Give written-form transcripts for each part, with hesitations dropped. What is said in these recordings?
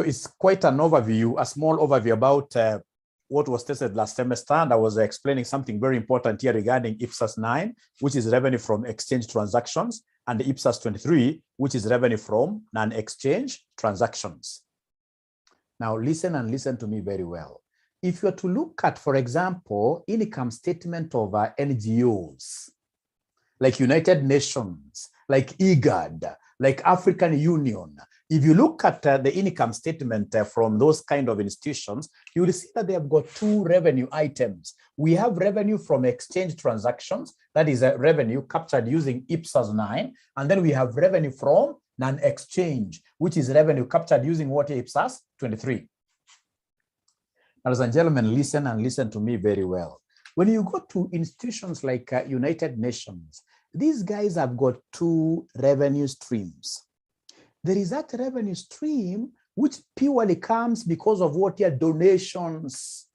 So it's quite an overview, a small overview about what was tested last semester. And I was explaining something very important here regarding IPSAS 9, which is revenue from exchange transactions, and the IPSAS 23, which is revenue from non-exchange transactions. Now listen and listen to me very well. If you are to look at, for example, income statement of NGOs, like United Nations, like IGAD, like African Union, if you look at the income statement from those kind of institutions, you will see that they have got two revenue items. We have revenue from exchange transactions, that is a revenue captured using IPSAS 9, and then we have revenue from non-exchange, which is revenue captured using what, IPSAS 23. Ladies and gentlemen, listen and listen to me very well. When you go to institutions like United Nations, these guys have got two revenue streams. There is that revenue stream which purely comes because of what your donations,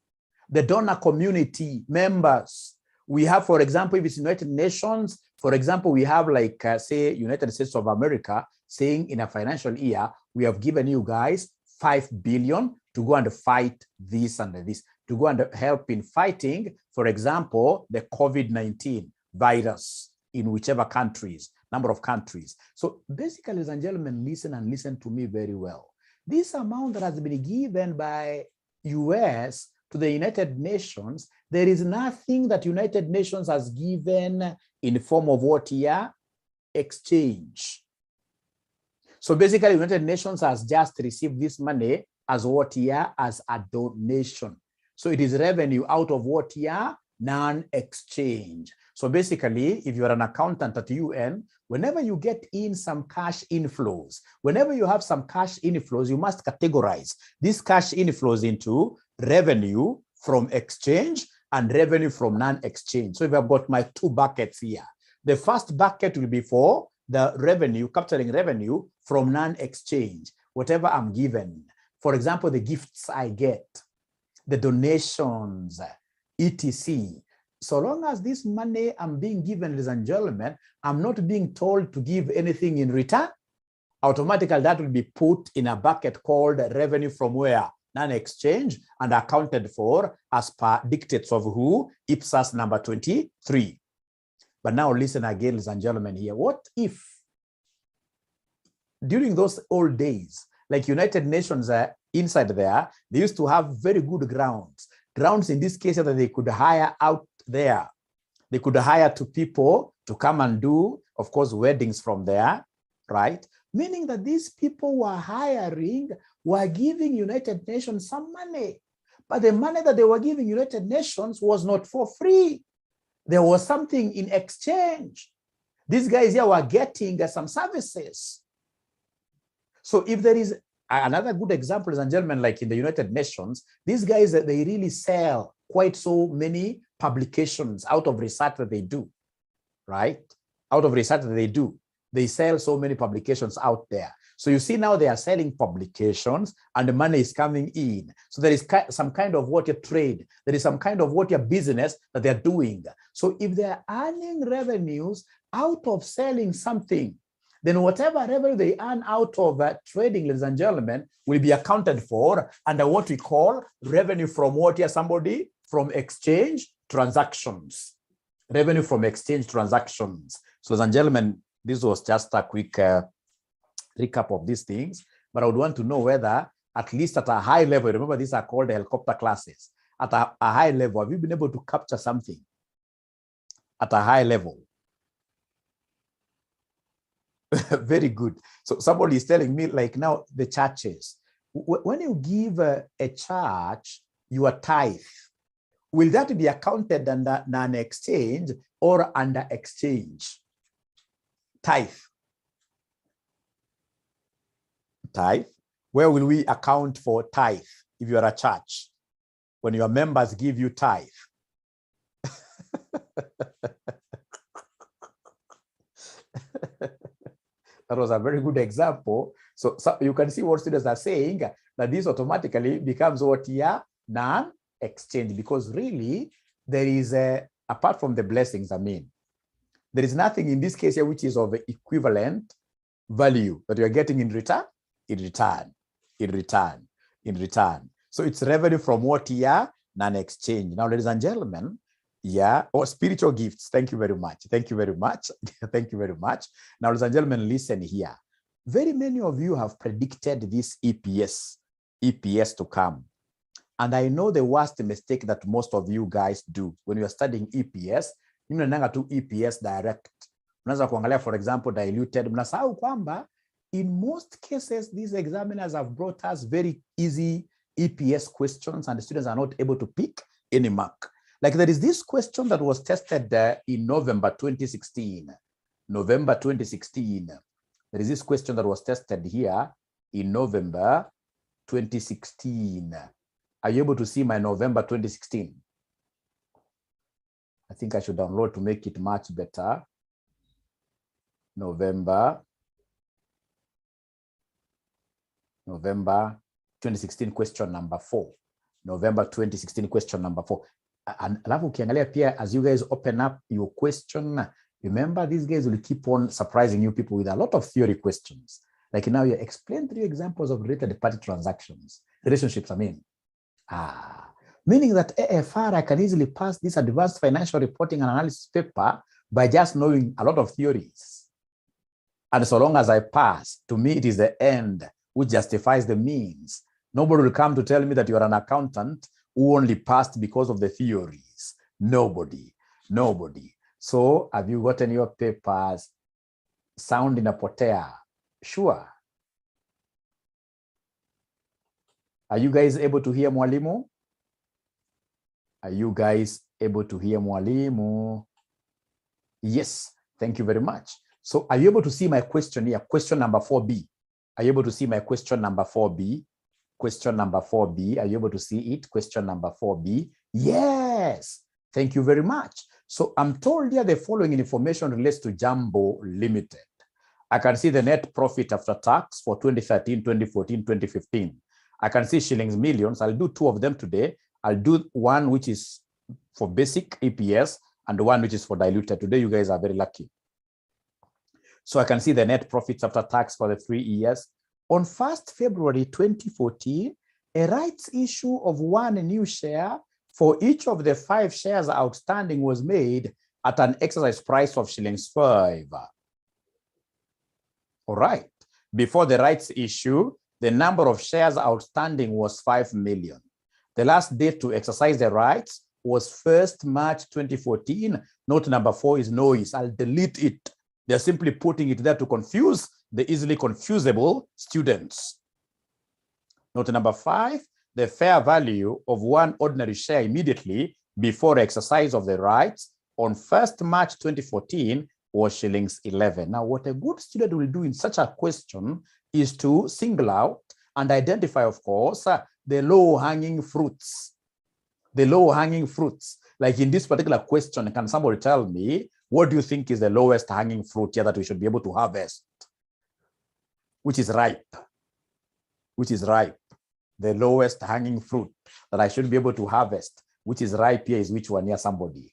the donor community members. We have, for example, if it's United Nations, for example, we have like, say, United States of America saying in a financial year, we have given you guys 5 billion to go and fight this and this, to go and help in fighting, for example, the COVID-19 virus in whichever countries, number of countries. So basically, ladies and gentlemen, listen and listen to me very well. This amount that has been given by US to the United Nations, there is nothing that United Nations has given in the form of what here? Exchange. So basically, United Nations has just received this money as what here? As a donation. So it is revenue out of what here? Non-exchange. So basically, if you are an accountant at UN, whenever you get in some cash inflows, whenever you have some cash inflows, you must categorize these cash inflows into revenue from exchange and revenue from non-exchange. So if I've got my two buckets here, the first bucket will be for the revenue, capturing revenue from non-exchange, whatever I'm given. For example, the gifts I get, the donations, etc. So long as this money I'm being given, ladies and gentlemen, I'm not being told to give anything in return, automatically that will be put in a bucket called revenue from where? Non-exchange, and accounted for as per dictates of who? IPSAS number 23. But now listen again, ladies and gentlemen here. What if during those old days, like United Nations inside there, they used to have very good grounds. Grounds in this case that they could hire out there. They could hire to people to come and do, of course, weddings from there, right? Meaning that these people were hiring, were giving United Nations some money. But the money that they were giving United Nations was not for free. There was something in exchange. These guys here were getting some services. So if there is another good example, ladies and gentlemen, like in the United Nations, these guys, they really sell quite so many publications out of research that they do, right? Out of research that they do. They sell so many publications out there. So you see now they are selling publications and the money is coming in. So there is some kind of what your trade, there is some kind of what your business that they're doing. So if they're earning revenues out of selling something, then whatever revenue they earn out of trading, ladies and gentlemen, will be accounted for under what we call revenue from what here, somebody? From exchange transactions. Revenue from exchange transactions. So ladies and gentlemen, this was just a quick recap of these things, but I would want to know whether, at least at a high level, remember these are called helicopter classes, at a high level, have you been able to capture something at a high level? Very good. So somebody is telling me, like now the churches, when you give a church your tithe, will that be accounted under non-exchange or under exchange? Tithe. Tithe. Where will we account for tithe if you are a church? When your members give you tithe. That was a very good example. So you can see what students are saying, that this automatically becomes what here? Non-exchange, because really there is apart from the blessings, I mean, there is nothing in this case here which is of equivalent value that you are getting in return. in return. So it's revenue from what year? Non-exchange. Now, ladies and gentlemen, spiritual gifts. Thank you very much. Thank you very much. Thank you very much. Now, ladies and gentlemen, listen here. Very many of you have predicted this EPS to come. And I know the worst mistake that most of you guys do when you are studying EPS, you mnaenda tu EPS direct. Unaweza kuangalia, for example, diluted. Mnasahau kwamba in most cases, these examiners have brought us very easy EPS questions and the students are not able to pick any mark. Like there is this question that was tested in November 2016. November 2016. There is this question that was tested here in November 2016. Are you able to see my November 2016? I think I should download to make it much better. November 2016 question number 4. November 2016 question number 4. And alafu ukiangalia pia, as you guys open up your question, remember these guys will keep on surprising you people with a lot of theory questions. Like now you explain 3 examples of related party transactions, relationships, meaning that AFR, I can easily pass this advanced financial reporting and analysis paper by just knowing a lot of theories. And so long as I pass, to me, it is the end which justifies the means. Nobody will come to tell me that you are an accountant who only passed because of the theories. Nobody. So have you gotten your papers? Sound inapotea? Sure. Are you guys able to hear mwalimu? Are you guys able to hear mwalimu? Yes, thank you very much. So are you able to see my question here? Question number 4B. Are you able to see my question number 4B? Question number 4B. Are you able to see it? Question number 4B. Yes. Thank you very much. So I'm told here the following information relates to Jumbo Limited. I can see the net profit after tax for 2013, 2014, 2015. I can see shillings millions. I'll do 2 of them today. I'll do one which is for basic EPS and one which is for diluted. Today, you guys are very lucky. So I can see the net profits after tax for the 3 years. On 1st February 2014, a rights issue of 1 new share for each of the 5 shares outstanding was made at an exercise price of shillings 5. All right. Before the rights issue, the number of shares outstanding was 5 million. The last date to exercise the rights was 1st March 2014. Note number 4 is noise. I'll delete it. They're simply putting it there to confuse the easily confusable students. Note number 5, the fair value of 1 ordinary share immediately before exercise of the rights on 1st March 2014 was shillings 11. Now, what a good student will do in such a question is to single out and identify, of course, the low-hanging fruits. The low-hanging fruits. Like in this particular question, can somebody tell me, what do you think is the lowest hanging fruit here that we should be able to harvest? Which is ripe? Which is ripe? The lowest hanging fruit that I should be able to harvest, which is ripe here, is which one here, somebody?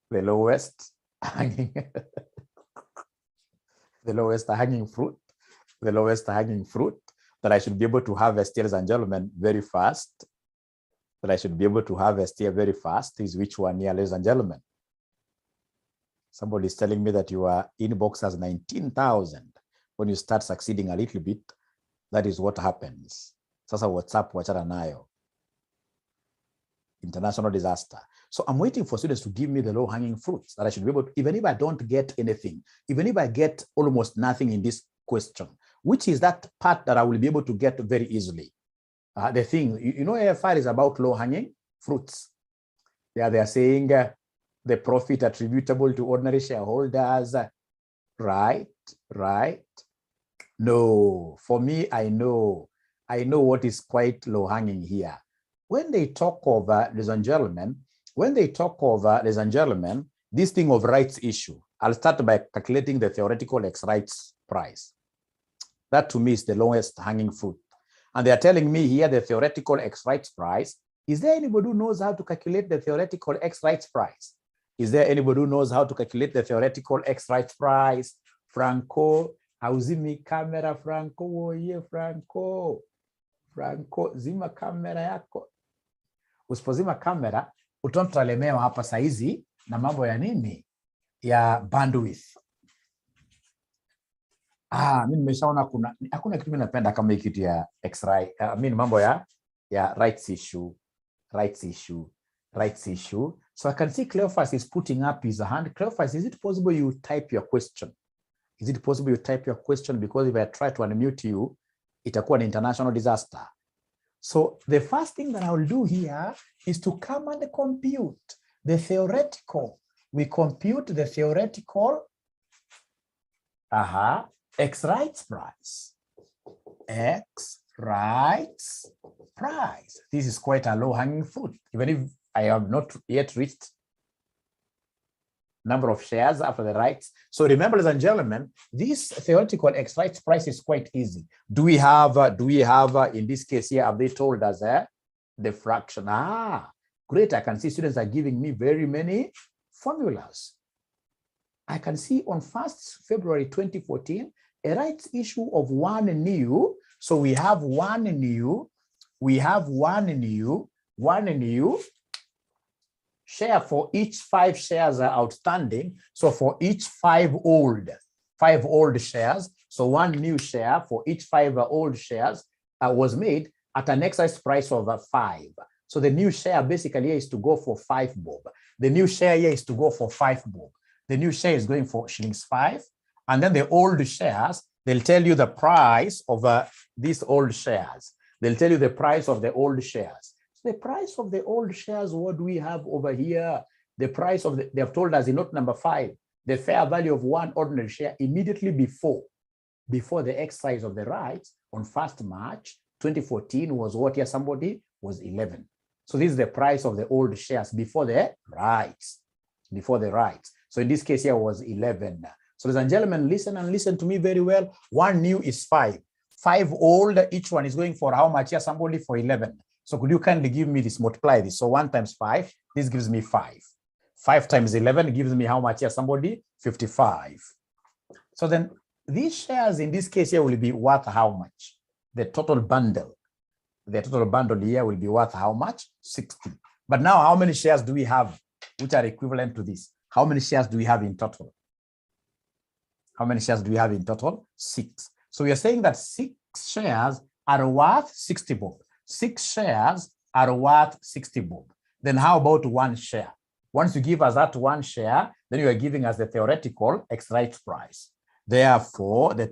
The lowest hanging, the lowest hanging fruit, the lowest hanging fruit that I should be able to harvest, ladies and gentlemen, very fast. That I should be able to harvest here very fast is which one here, ladies and gentlemen? Somebody is telling me that your inbox has 19,000. When you start succeeding a little bit, that is what happens. Sasa WhatsApp, wachana nayo. International disaster. So I'm waiting for students to give me the low-hanging fruits that I should be able to, even if I don't get anything, even if I get almost nothing in this question, which is that part that I will be able to get very easily. The thing, you know, AFR is about low-hanging fruits. Yeah, they are saying the profit attributable to ordinary shareholders, right? No, for me, I know what is quite low-hanging here. When they talk of, ladies and gentlemen, this thing of rights issue, I'll start by calculating the theoretical X rights price. That to me is the lowest hanging fruit. And they are telling me here the theoretical X rights price. Is there anybody who knows how to calculate the theoretical X rights price? Is there anybody who knows how to calculate the theoretical X rights price? Franco, Hauzimi kamera Franco, oye Franco. Franco, zima kamera yako. Usipozima kamera, utalemewa hapa saizi na mambo ya nini? Ya bandwidth. Mimi nimeshaona hakuna kitu mimi napenda kama hii kitu ya X-ray. Mambo ya rights issue. So I can see Cleophas is putting up his hand. Cleophas, is it possible you type your question? Is it possible you type your question? Because if I try to unmute you, itakuwa an international disaster. So the first thing that I will do here is to come and compute the theoretical. We compute the theoretical X rights price. X rights price. This is quite a low-hanging fruit, even if I have not yet reached number of shares after the rights. So remember, ladies and gentlemen, this theoretical X rights price is quite easy. Do we have in this case here, have they told us the fraction? Great. I can see students are giving me very many formulas. I can see on 1st February 2014, a rights issue of 1 new. So we have 1 new share for each 5 shares are outstanding. So for each 5 old shares, so 1 new share for each 5 old shares was made at an exercise price of 5. So the new share basically is to go for 5 bob. The new share here is to go for 5 bob. The new share is going for shillings 5. And then the old shares, they'll tell you the price of these old shares. They'll tell you the price of the old shares. The price of the old shares, what do we have over here? The price of they have told us in note number 5, the fair value of 1 ordinary share immediately before the exercise of the rights on 1st March 2014 was what here? Somebody was 11. So this is the price of the old shares before the rights. So in this case here was 11. So ladies and gentlemen, listen to me very well. 1 new is 5. 5 old, each one is going for how much here? Somebody for 11. So could you kindly give me this, multiply this? So 1 times 5, this gives me 5. 5 times 11 gives me how much here? Somebody 55. So then these shares in this case here will be worth how much? The total bundle here will be worth how much? 60. But now how many shares do we have which are equivalent to this? How many shares do we have in total? 6. So we are saying that 6 shares are worth 60 bob. 6 shares are worth 60 bob. Then how about 1 share? Once you give us that 1 share, then you are giving us the theoretical X rights price. Therefore, the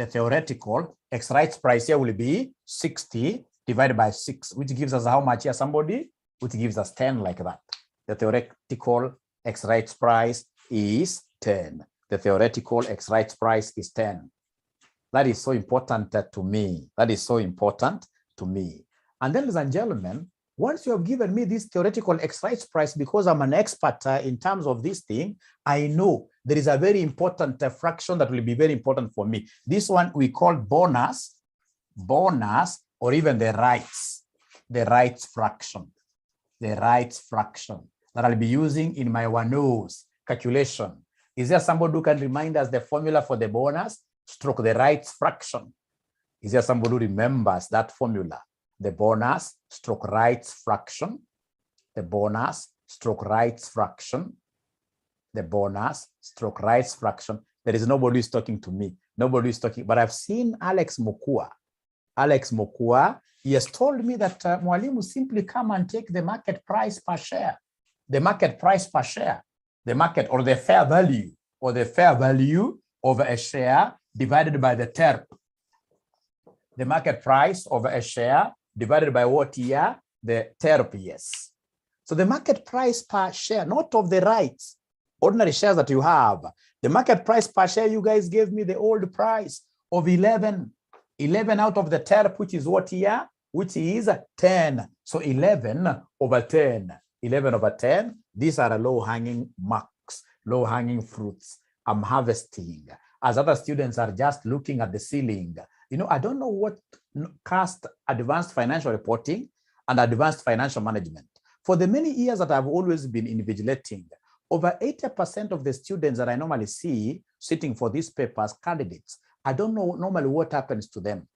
theoretical X rights price here will be 60 divided by 6, which gives us how much here? Somebody, which gives us 10 like that. The theoretical X rights price is 10. The theoretical X rights price is 10. That is so important to me. And then, ladies and gentlemen, once you have given me this theoretical X rights price, because I'm an expert in terms of this thing, I know there is a very important fraction that will be very important for me. This one we call bonus, or even the rights fraction that I'll be using in my one-nose calculation. Is there somebody who can remind us the formula for the bonus stroke the rights fraction? Is there somebody who remembers that formula? The bonus stroke rights fraction, the bonus stroke rights fraction, the bonus stroke rights fraction. There is nobody who is talking to me. Nobody is talking, but I've seen Alex Mokua. He has told me that Mwalimu, simply come and take the market price per share. The market price per share, the market or the fair value of a share divided by the TERP. The market price of a share divided by what here? The TERP, yes. So the market price per share, not of the rights, ordinary shares that you have. The market price per share, you guys gave me the old price of 11. 11 out of the TERP, which is what here? Which is 10. So 11 over 10. 11 over 10. These are low-hanging marks, low-hanging fruits I'm harvesting. As other students are just looking at the ceiling. You know, I don't know what caused advanced financial reporting and advanced financial management. For the many years that I've always been invigilating, over 80% of the students that I normally see sitting for these papers, candidates, I don't know normally what happens to them.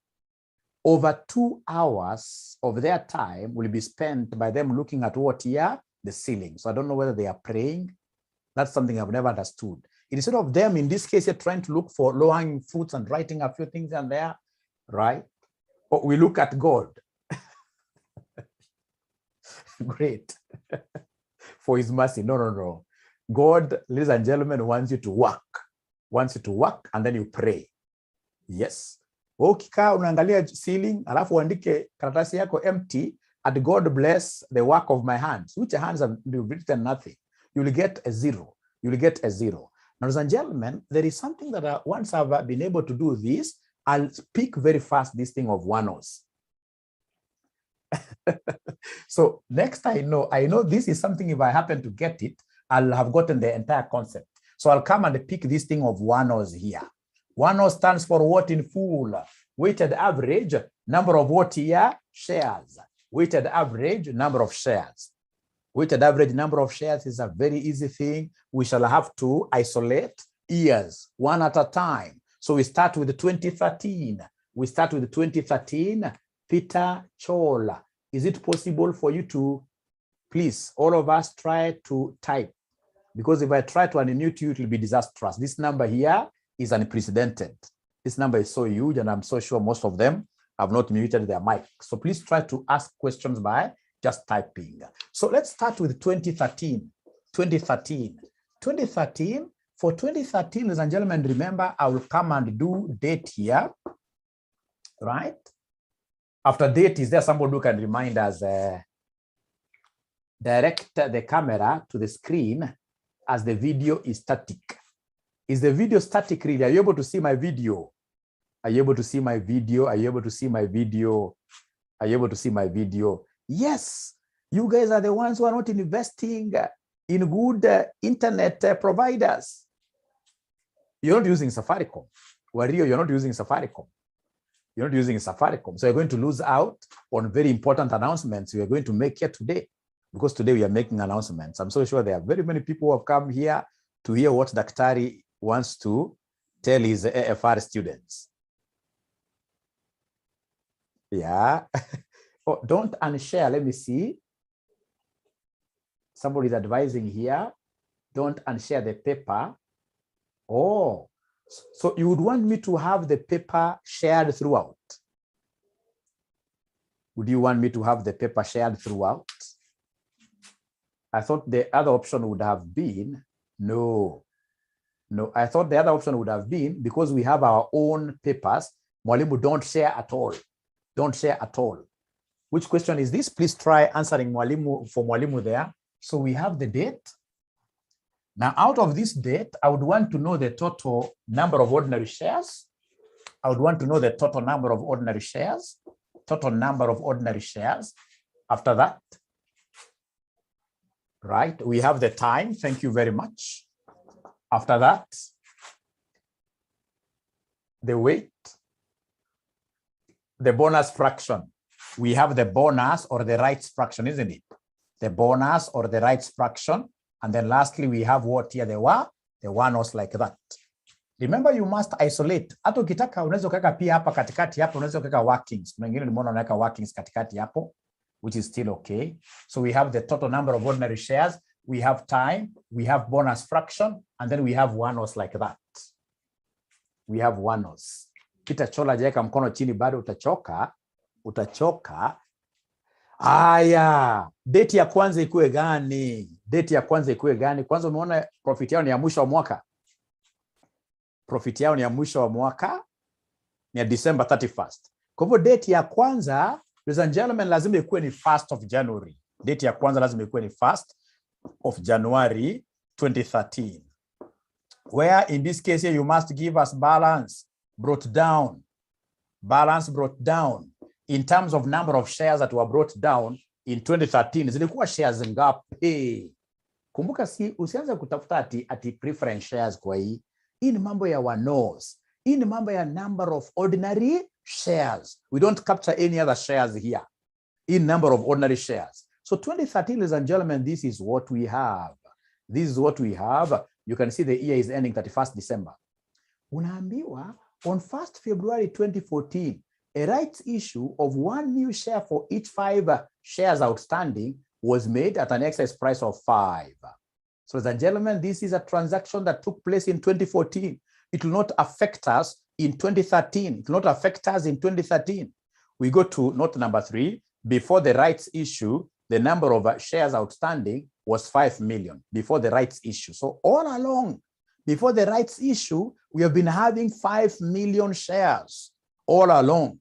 Over 2 hours of their time will be spent by them looking at what here? The ceiling. So I don't know whether they are praying. That's something I've never understood. Instead of them, in this case, you're trying to look for low-hanging fruits and writing a few things in there, right? But we look at God. Great. For his mercy. No. God, ladies and gentlemen, wants you to work. Wants you to work and then you pray. Yes. Ukikaa unaangalia ceiling, alafu uandike karatasi yako empty, and God bless the work of my hands. Which hands have written nothing? You will get a zero. You will get a zero. Now, ladies and gentlemen, there is something that once I've been able to do this, I'll speak very fast this thing of one-os. So next I know this is something, if I happen to get it, I'll have gotten the entire concept. So I'll come and pick this thing of one-os here. One-os stands for what in full? Weighted average, number of what here? Shares. Weighted average, number of shares. Weighted average number of shares is a very easy thing. We shall have to isolate years, one at a time. So we start with 2013. We start with 2013. Peter Chol. Is it possible for you to, please, all of us try to type? Because if I try to unmute you, it will be disastrous. This number here is unprecedented. This number is so huge, and I'm so sure most of them have not muted their mic. So please try to ask questions by just typing. So let's start with 2013. 2013. 2013. For 2013, ladies and gentlemen, remember, I will come and do date here, right? After date, is there somebody who can remind us, direct the camera to the screen as the video is static? Is the video static really? Are you able to see my video? Are you able to see my video? Are you able to see my video? Are you able to see my video? Yes, you guys are the ones who are not investing in good internet providers. You're not using Safaricom. Wario, you're not using Safaricom. You're not using Safaricom. So you're going to lose out on very important announcements we are going to make here today, because today we are making announcements. I'm so sure there are very many people who have come here to hear what Daktari wants to tell his AFR students. Yeah. Oh, don't unshare. Let me see. Somebody is advising here. Don't unshare the paper. Oh, so you would want me to have the paper shared throughout? Would you want me to have the paper shared throughout? I thought the other option would have been, no, I thought the other option would have been, because we have our own papers, Mwalimu, don't share at all. Don't share at all. Which question is this? Please try answering Mwalimu for Mwalimu there. So we have the date. Now, out of this date, I would want to know the total number of ordinary shares. I would want to know the total number of ordinary shares. Total number of ordinary shares. After that, right, we have the time. Thank you very much. After that, the weight, the bonus fraction. We have the bonus or the rights fraction, isn't it? The bonus or the rights fraction. And then lastly, we have what here? The one-os like that. Remember, you must isolate. Hata ukitaka unaweza kuweka pia hapa katikati hapo, unaweza kuweka workings. Kuna wengine nimeona wanaweka workings katikati hapo, which is still okay. So we have the total number of ordinary shares, we have time, we have bonus fraction, and then we have one-os like that. We have one-os. Peter Chola, jeka mkono chini, bado utachoka. Aya, date ya kwanza ikuwe gani? Date ya kwanza ikuwe gani? Kwanza umeona profit yao ni ya mwisho wa mwaka. Profit yao ni ya mwisho wa mwaka, ni ya December 31st. Kwa hivyo date ya kwanza, ladies and gentlemen, lazima ikuwe ni 1st of January. Date ya kwanza lazima ikuwe ni 1st of January 2013. Where in this case here, you must give us balance brought down. Balance brought down. In terms of number of shares that were brought down in 2013, zilikuwa shares ngapi? Kumbuka, usianze kutafuta ati preference shares kwa hii. Hii ni mambo ya one-os. Hii ni mambo ya number of ordinary shares. We don't capture any other shares here. In number of ordinary shares. So 2013, ladies and gentlemen, this is what we have. This is what we have. You can see the year is ending 31st December. Unaambiwa on 1st February 2014, a rights issue of 1 new share for each 5 shares outstanding was made at an exercise price of 5. So, ladies and gentlemen, this is a transaction that took place in 2014. It will not affect us in 2013. It will not affect us in 2013. We go to note number 3. Before the rights issue, the number of shares outstanding was 5 million before the rights issue. So all along, before the rights issue, we have been having 5 million shares all along.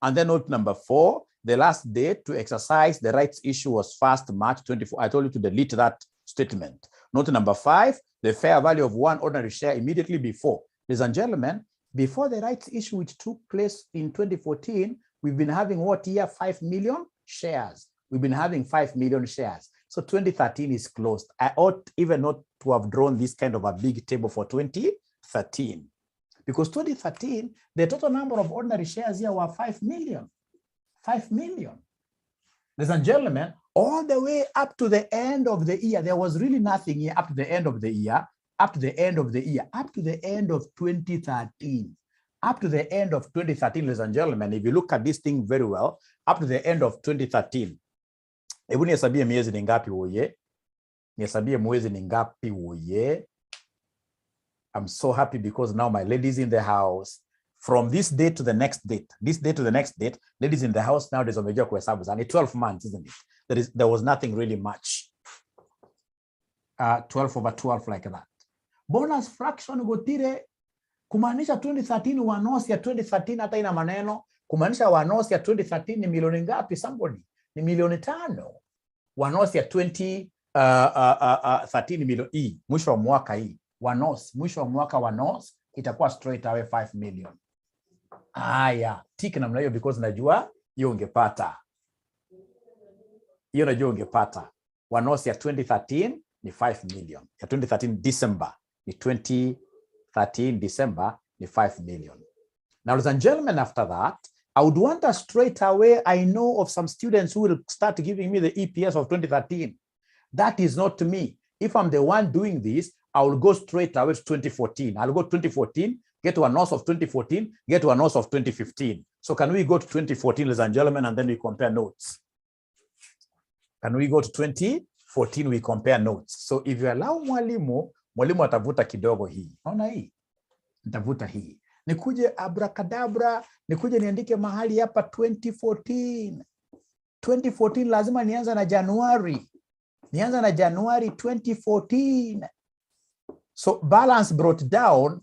And then note number 4, the last date to exercise the rights issue was 1st March 24. I told you to delete that statement. Note number 5, the fair value of 1 ordinary share immediately before. Ladies and gentlemen, before the rights issue, which took place in 2014, we've been having what year? 5 million shares. We've been having 5 million shares. So 2013 is closed. I ought even not to have drawn this kind of a big table for 2013. Because 2013, the total number of ordinary shares here were 5 million. 5 million. Ladies and gentlemen, all the way up to the end of the year, there was really nothing here up to the end of the year, up to the end of the year, up to the end of 2013. Up to the end of 2013, ladies and gentlemen, if you look at this thing very well, up to the end of 2013, hebu nihesabie miezi ni ngapi woye? Nihesabie mwezi ni ngapi woye? I'm so happy because now my ladies in the house, from this date to the next date, this date to the next date, ladies in the house nowadays wamejua kuhesabu sana. 12 months, isn't it? There was nothing really much. 12 over 12 like that. Bonus fraction gotire, kumaanisha 2013 wanosi ya 2013 hata ina maneno. Kumaanisha wanosi ya 2013 ni milioni ngapi somebody? Ni milioni 5. Wanosi ya 2013 milioni hii. Mwisho wa mwaka hii. Wanosi, mwisho wa mwaka wanosi itakuwa straight away 5 million. Aya, tiki namna hiyo because najua hiyo ungepata. Hiyo najua ungepata. Wanosi ya 2013 ni 5 million. Ya 2013 December ni 2013 December ni 5 million. Now, ladies and gentlemen, after that, I would want us straight away. I know of some students who will start giving me the EPS of 2013. That is not me. If I'm the one doing this, I will go straight away to 2014. I'll go 2014, get to a notes of 2014, get to a notes of 2015. So can we go to 2014, ladies and gentlemen, and then we compare notes? Can we go to 2014, we compare notes? So if you allow mwalimu atavuta kidogo hii. Naona hii? Nitavuta hii. Nikuje abracadabra, nikuje niandike mahali hapa 2014. 2014 lazima nianza na Januari. Nianza na January 2014. So balance brought down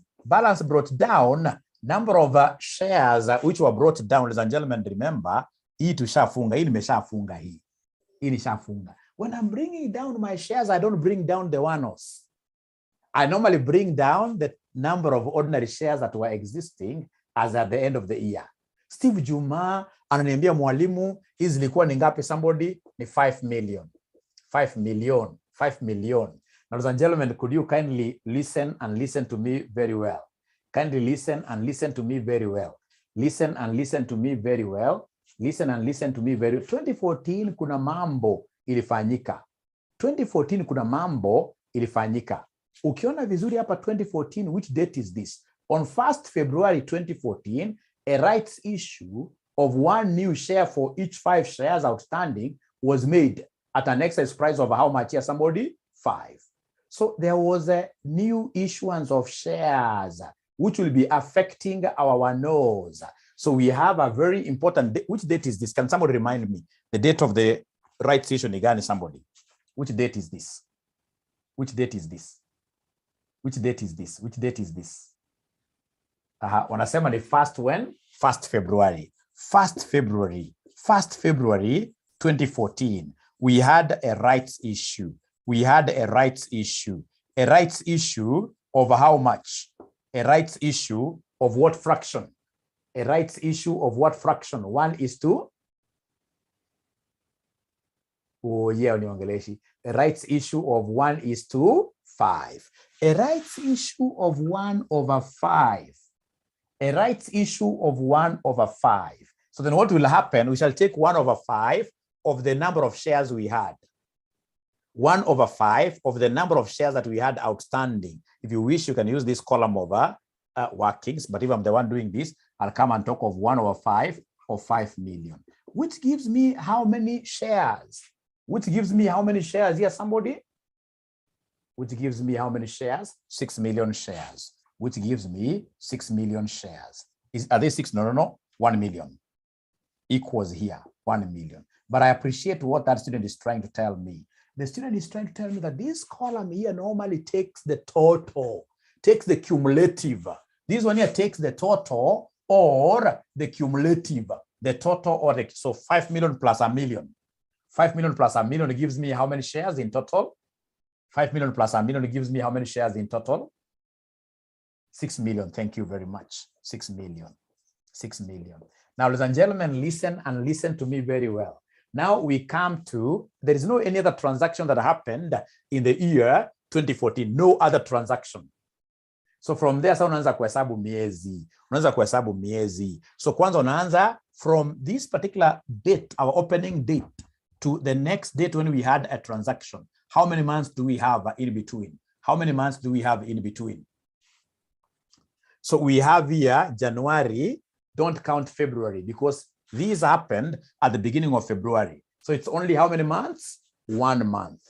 number of shares which were brought down. Ladies and gentlemen, remember, hii tushafunga, hii nimeshafunga hii. Hii nishafunga. When I'm bringing down my shares, I don't bring down the one-offs. I normally bring down the number of ordinary shares that were existing as at the end of the year. Steve Juma ananiambia mwalimu, hizi zilikuwa ni ngapi somebody? Ni 5 million. 5 million. 5 million. Now, ladies and gentlemen, could you kindly listen and listen to me very well? Kindly listen and listen to me very well. Listen and listen to me very well. Listen and listen to me very well. 2014 kuna mambo ilifanyika. 2014 kuna mambo ilifanyika. Ukiona vizuri hapa 2014, which date is this? On 1st February 2014, a rights issue of 1 new share for each 5 shares outstanding was made at an exercise price of how much here, somebody? 5. So there was a new issuance of shares which will be affecting our one-offs. So we have a very important date. Which date is this? Can somebody remind me? The date of the rights issue again, somebody. Which date is this? Which date is this? Which date is this? Which date is this? Wanasema ni first when? 1st February. 1st February. 1st February 2014. We had a rights issue. We had a rights issue. A rights issue of how much? A rights issue of what fraction? A rights issue of what fraction? 1:2? Oh yeah, uniongeleshi. A rights issue of 1:5. A rights issue of 1/5. A rights issue of 1/5. So then what will happen? We shall take 1/5 of the number of shares we had. 1/5 of the number of shares that we had outstanding. If you wish, you can use this column over workings, but if I'm the one doing this, I'll come and talk of 1/5 or 5 million, which gives me how many shares? Which gives me how many shares here, somebody? Which gives me how many shares? 6 million shares, which gives me 6 million shares. Are they 6? No. 1 million equals here, 1 million. But I appreciate what that student is trying to tell me. The student is trying to tell me that this column here normally takes the total, takes the cumulative. This one here takes the total or the cumulative, the total or the, so 5 million plus a million. 5 million plus a million gives me how many shares in total? 5 million plus a million gives me how many shares in total? 6 million. Thank you very much. 6 million. 6 million. Now, ladies and gentlemen, listen and listen to me very well. Now we come to, there is no any other transaction that happened in the year 2014. No other transaction. So from there, unaanza kuhesabu miezi. Unaanza kuhesabu miezi. So kwanza unaanza from this particular date, our opening date, to the next date when we had a transaction. How many months do we have in between? How many months do we have in between? So we have here January. Don't count February because these happened at the beginning of February. So it's only how many months? 1 month.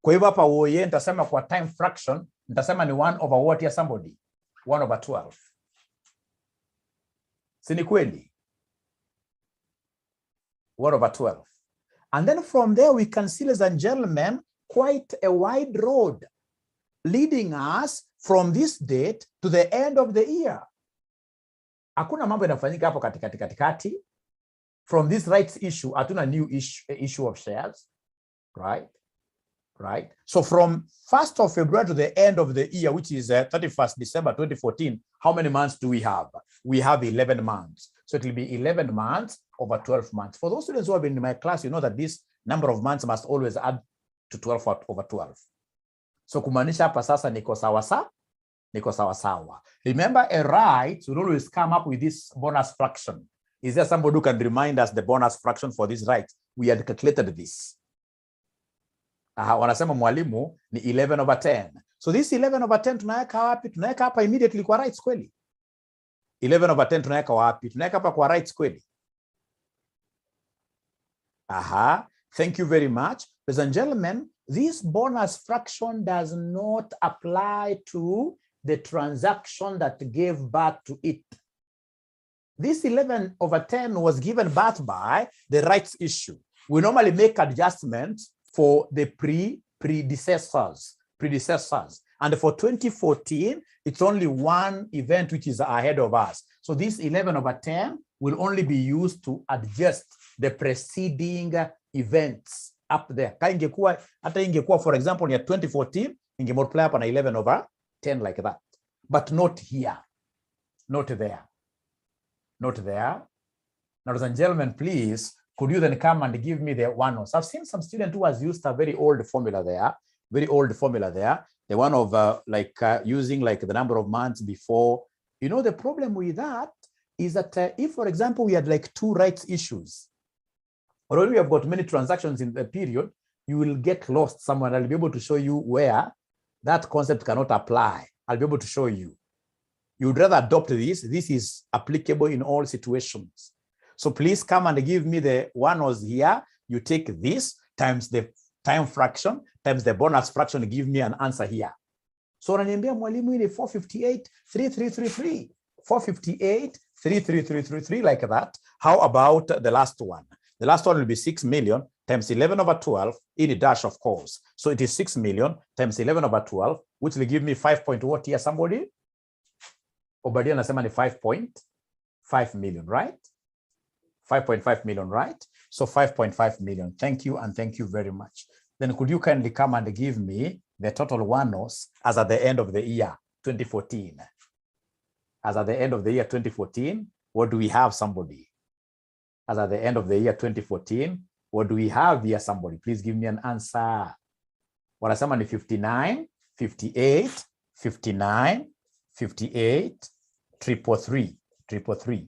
Kwa hivyo hapa uoye nitasema kwa time fraction, nitasema ni 1 over what here somebody? 1 over 12. Si ni kweli? 1 over 12. And then from there we can see, ladies and gentlemen, quite a wide road leading us from this date to the end of the year. Hakuna mambo yanafanyika hapo katikati. From this rights issue, hatuna new issue of shares, right? Right. So from 1st of February to the end of the year, which is 31st December 2014, how many months do we have? We have 11 months. So it will be 11 months over 12 months. For those students who have been in my class, you know that this number of months must always add to 12 over 12. So kumaanisha hapa sasa niko sawa. Remember, a right will always come up with this bonus fraction. Is there somebody who can remind us the bonus fraction for this right? We had calculated this. Wanasema mwalimu ni 11 over 10. So this 11 over 10 tunaweka wapi? Tunaweka hapa immediately kwa rights kweli? 11 over 10 tunaweka wapi? Tunaweka hapa kwa rights kweli? Thank you very much. Ladies and gentlemen, this bonus fraction does not apply to the transaction that gave birth to it. This 11 over 10 was given birth by the rights issue. We normally make adjustments for the predecessors. And for 2014, it's only one event which is ahead of us. So this 11 over 10 will only be used to adjust the preceding events up there. Hata ingekuwa, for example, in 2014, ingemultiply up on 11 over 10 like that. But not here. Not there. Not there. Now, ladies and gentlemen, please, could you then come and give me the one? So I've seen some student who has used a very old formula there. The one of using like the number of months before. You know, the problem with that is that if, for example, we had like 2 rights issues, or when we have got many transactions in the period, you will get lost somewhere. I'll be able to show you where that concept cannot apply. I'll be able to show you. You would rather adopt this. This is applicable in all situations. So please come and give me the one was here. You take this times the time fraction times the bonus fraction, give me an answer here. So unaniambia mwalimu ile 458,3333. 458,3333 like that. How about the last one? The last one will be 6 million times 11 over 12 in a dash, of course. So it is 6 million times 11 over 12, which will give me 5 point what here, somebody? Obadia nasema ni 5.5 million, right? 5.5 million, right? So 5.5 million. Thank you, and thank you very much. Then could you kindly come and give me the total one-offs as at the end of the year 2014? As at the end of the year 2014, what do we have, somebody? As at the end of the year 2014, what do we have here, somebody? Please give me an answer. Wanasema ni 59, 58, 59, 58, 333.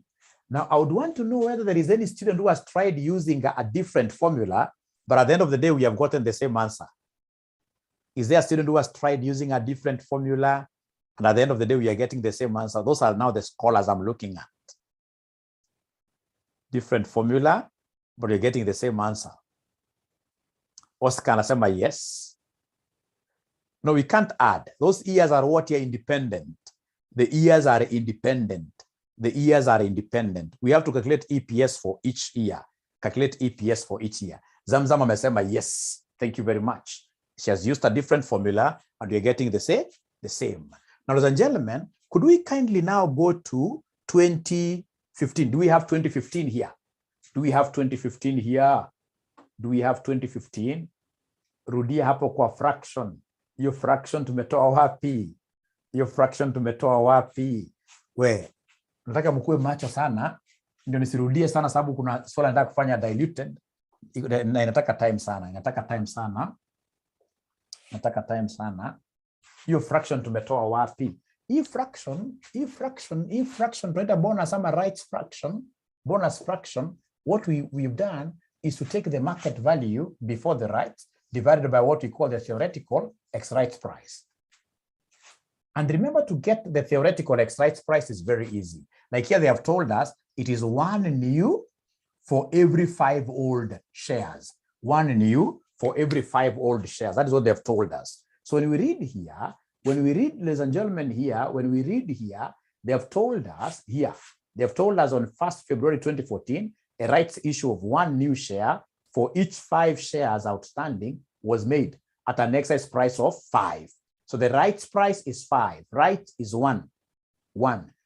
Now, I would want to know whether there is any student who has tried using a different formula, but at the end of the day, we have gotten the same answer. Is there a student who has tried using a different formula And at the end of the day, we are getting the same answer. Those are now the scholars I'm looking at. Different formula, but you're getting the same answer. Oscar anasema yes. No, we can't add. Those years are what are independent. The years are independent. The years are independent. We have to calculate EPS for each year. Calculate EPS for each year. Zamzam amesema yes. Thank you very much. She has used a different formula and we're getting the same. Now, ladies and gentlemen, could we kindly now go to 2015? Do we have 2015 here? Do we have 2015 here? Do we have 2015? Rudia hapo kwa fraction. Hiyo fraction tumetoa wapi? Hiyo fraction tumetoa wapi? We, nataka mkue macho sana. Ndio nisirudie sana sababu kuna swala nataka kufanya diluted. Na inataka time sana. Hiyo fraction tumetoa wapi? Hii fraction tunaita bonus ama rights fraction, bonus fraction. What we've done is to take the market value before the rights divided by what we call the theoretical ex-rights price. And remember, to get the theoretical ex-rights price is very easy. Like here they have told us it is 1 new for every 5 old shares. 1 new for every 5 old shares. That is what they have told us. So when we read here, ladies and gentlemen, they have told us on 1st February 2014, a rights issue of 1 new share for each 5 shares outstanding was made at an exercise price of 5. So the rights price is 5. Right is 1.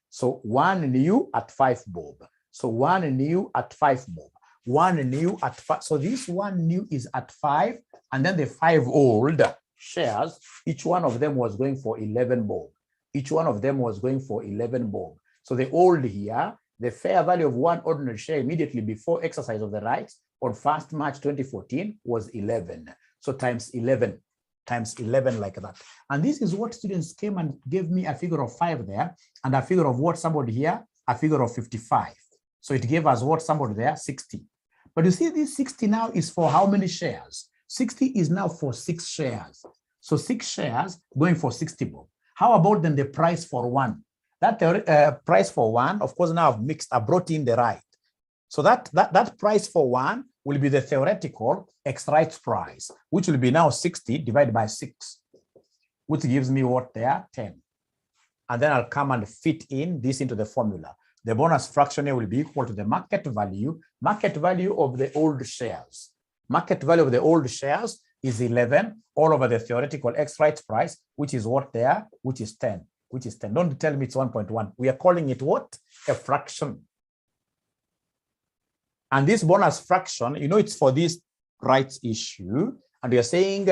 So 1 new at 5 bob. So 1 new at 5 bob. 1 new at 5. So this 1 new is at 5. And then the 5 old shares, each one of them was going for 11 bob. So the old here, the fair value of 1 ordinary share immediately before exercise of the rights on 1st March 2014 was 11. So times 11 like that. And this is what students came and gave me a figure of 5 there and a figure of what somebody here, a figure of 55. So it gave us what somebody there, 60. But you see, this 60 now is for how many shares? 60 is now for 6 shares. So 6 shares going for 60 bob. How about then the price for 1? That price for 1, of course, now I brought in the right. So that price for 1 will be the theoretical ex-rights price, which will be now 60 divided by 6, which gives me what there, 10. And then I'll come and fit in this into the formula. The bonus fraction here will be equal to the market value of the old shares. Market value of the old shares is 11 all over the theoretical ex-rights price, which is what there, which is 10. Don't tell me it's 1.1. We are calling it what? A fraction. And this bonus fraction, it's for this rights issue. And we are saying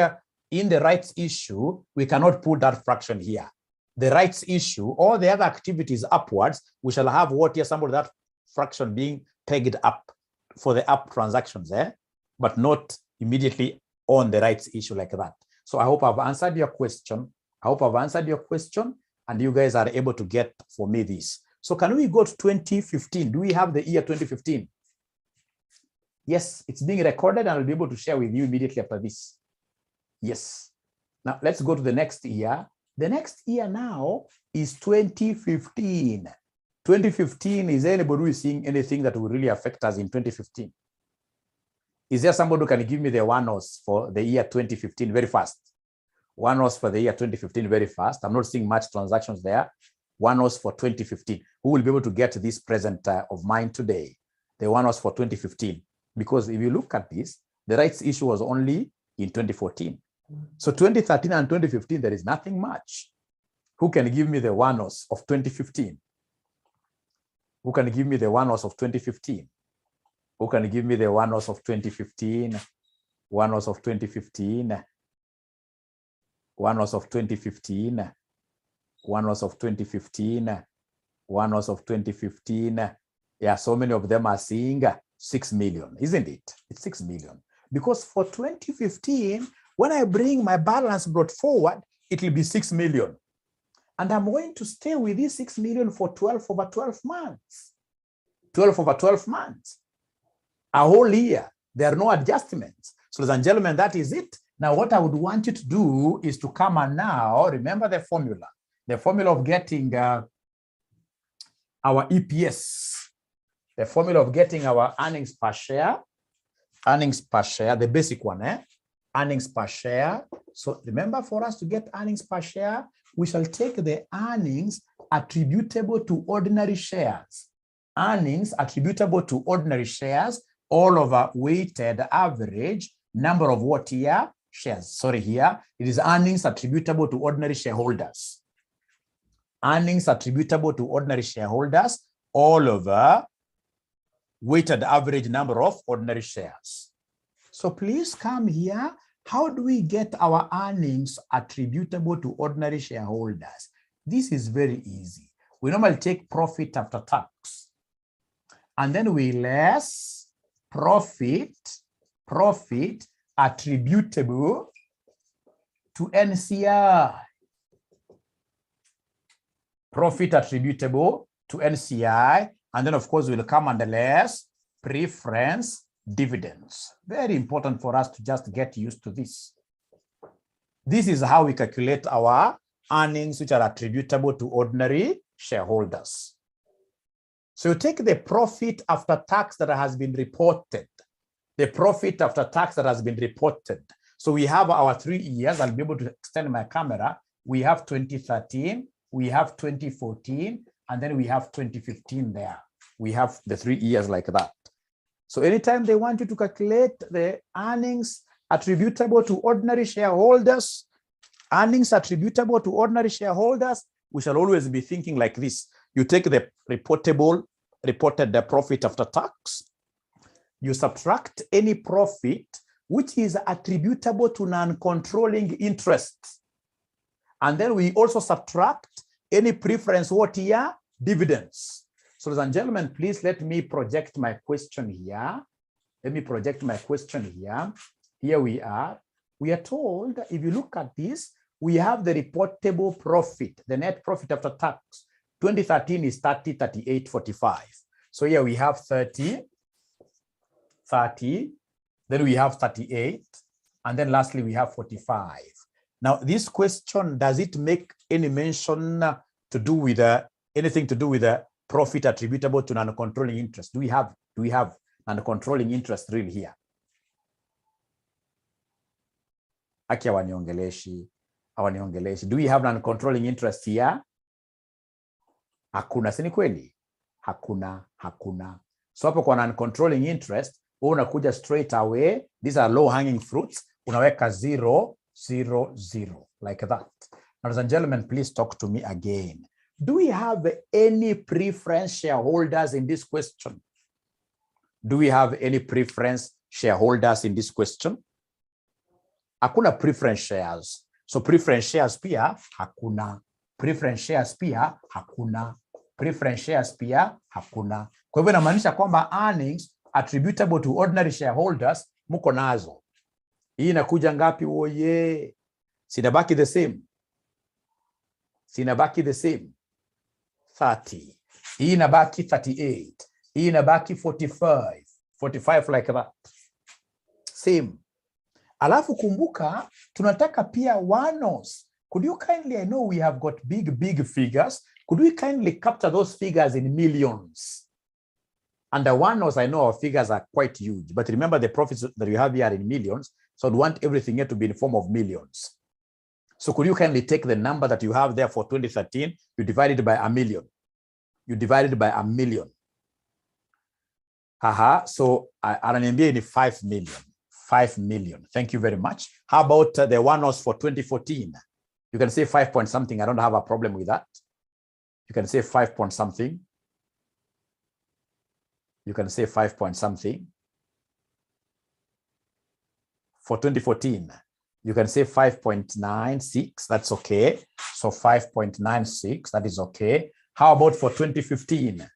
in the rights issue, we cannot put that fraction here. The rights issue, all the other activities upwards, we shall have what here, some of that fraction being pegged up for the up transactions there, but not immediately on the rights issue like that. So I hope I've answered your question. And you guys are able to get for me this. So can we go to 2015? Do we have the year 2015? Yes, it's being recorded and I'll be able to share with you immediately after this. Yes. Now let's go to the next year. The next year now is 2015. 2015, is anybody who is seeing anything that will really affect us in 2015? Is there somebody who can give me the one-offs for the year 2015 very fast? One-offs for the year 2015 very fast. I'm not seeing much transactions there. One-offs for 2015. Who will be able to get this present of mine today? The one-offs for 2015. Because if you look at this, the rights issue was only in 2014. So 2013 and 2015, there is nothing much. Who can give me the one-offs of 2015? Who can give me the one-offs of 2015? Who can give me the one-offs of 2015? One-offs of 2015. One-offs of 2015. One-offs of 2015. One-offs of 2015. Yeah, so many of them are seeing 6 million, isn't it? It's 6 million. Because for 2015, when I bring my balance brought forward, it will be 6 million. And I'm going to stay with this 6 million for 12 over 12 months. 12 over 12 months. A whole year. There are no adjustments. So ladies and gentlemen, that is it. Now, what I would want you to do is to come and now remember the formula. the formula of getting our EPS, the formula of getting our earnings per share, the basic one, earnings per share. So remember, for us to get earnings per share, we shall take the earnings attributable to ordinary shares. Earnings attributable to ordinary shares all over weighted average number of what here? Shares. Sorry, here it is earnings attributable to ordinary shareholders. Earnings attributable to ordinary shareholders all over weighted average number of ordinary shares. So please come here. How do we get our earnings attributable to ordinary shareholders? This is very easy. We normally take profit after tax, and then we less profit attributable to NCI. Profit attributable to NCI, and then of course we'll come under less preference dividends. Very important for us to just get used to this. This is how we calculate our earnings which are attributable to ordinary shareholders. So you take the profit after tax that has been reported. The profit after tax that has been reported. So we have our 3 years. I'll be able to extend my camera. We have 2013, we have 2014, and then we have 2015 there. We have the 3 years like that. So anytime they want you to calculate the earnings attributable to ordinary shareholders, we shall always be thinking like this. You take the reported profit after tax, you subtract any profit which is attributable to non-controlling interest. And then we also subtract any preference what here? Dividends. So ladies and gentlemen, please let me project my question here. Let me project my question here. Here we are. We are told, if you look at this, we have the reportable profit, the net profit after tax. 2013 is 30, 38, 45. So here we have 30, then we have 38, and then lastly we have 45. Now this question, does it make any mention to do with anything to do with the profit attributable to non-controlling interest? Do we have non-controlling interest really here? Aki awaniongeleshi. Do we have non-controlling interest here? Hakuna, si ni kweli? Hakuna. So hapo kwa non-controlling interest, unakuja straight away. These are low-hanging fruits. Unaweka 0, 0, 0, like that. Ladies and gentlemen, please talk to me again. Do we have any preference shareholders in this question? Do we have any preference shareholders in this question? Hakuna preference shares. So preference shares pia hakuna. Preference shares pia hakuna. Preference shares pia hakuna. Kwa hivyo inamaanisha kwamba earnings attributable to ordinary shareholders muko nazo. Hii inakuja ngapi? Oye. Sinabaki the same. 30. Hii inabaki 38. Hii inabaki 45. 45 like that. Same. Alafu kumbuka, tunataka pia one-offs. Could you kindly, I know we have got big figures. Could we kindly capture those figures in millions? And the one-offs, I know our figures are quite huge. But remember the profits that we have here in millions. So I'd want everything here to be in the form of millions. So could you kindly take the number that you have there for 2013, you divide it by 1 million. You divide it by 1 million. So ananiambia ni 5 million. 5 million. Thank you very much. How about the one-offs for 2014? You can say 5 point something. I don't have a problem with that. You can say 5 point something. You can say 5 point something. For 2014, you can say 5.96. That's okay. So 5.96, that is okay. How about for 2015?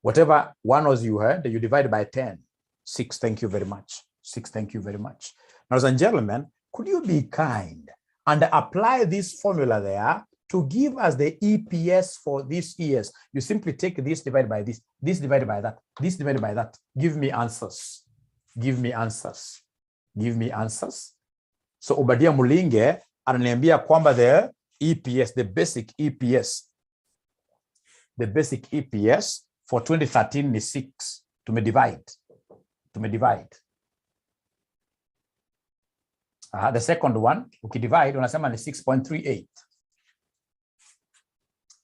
Whatever one-offs you heard, you divide by 10. 6, thank you very much. 6, thank you very much. Ladies and gentlemen, could you be kind and apply this formula there to give us the EPS for these years? You simply take this divided by this divided by that, this divided by that. Give me answers. Give me answers. Give me answers. So Obadia Mulinge ananiambia kwamba the EPS, the basic EPS. The basic EPS for 2013 is 6. To me divide. The second one, ukidivide unasema ni 6.38.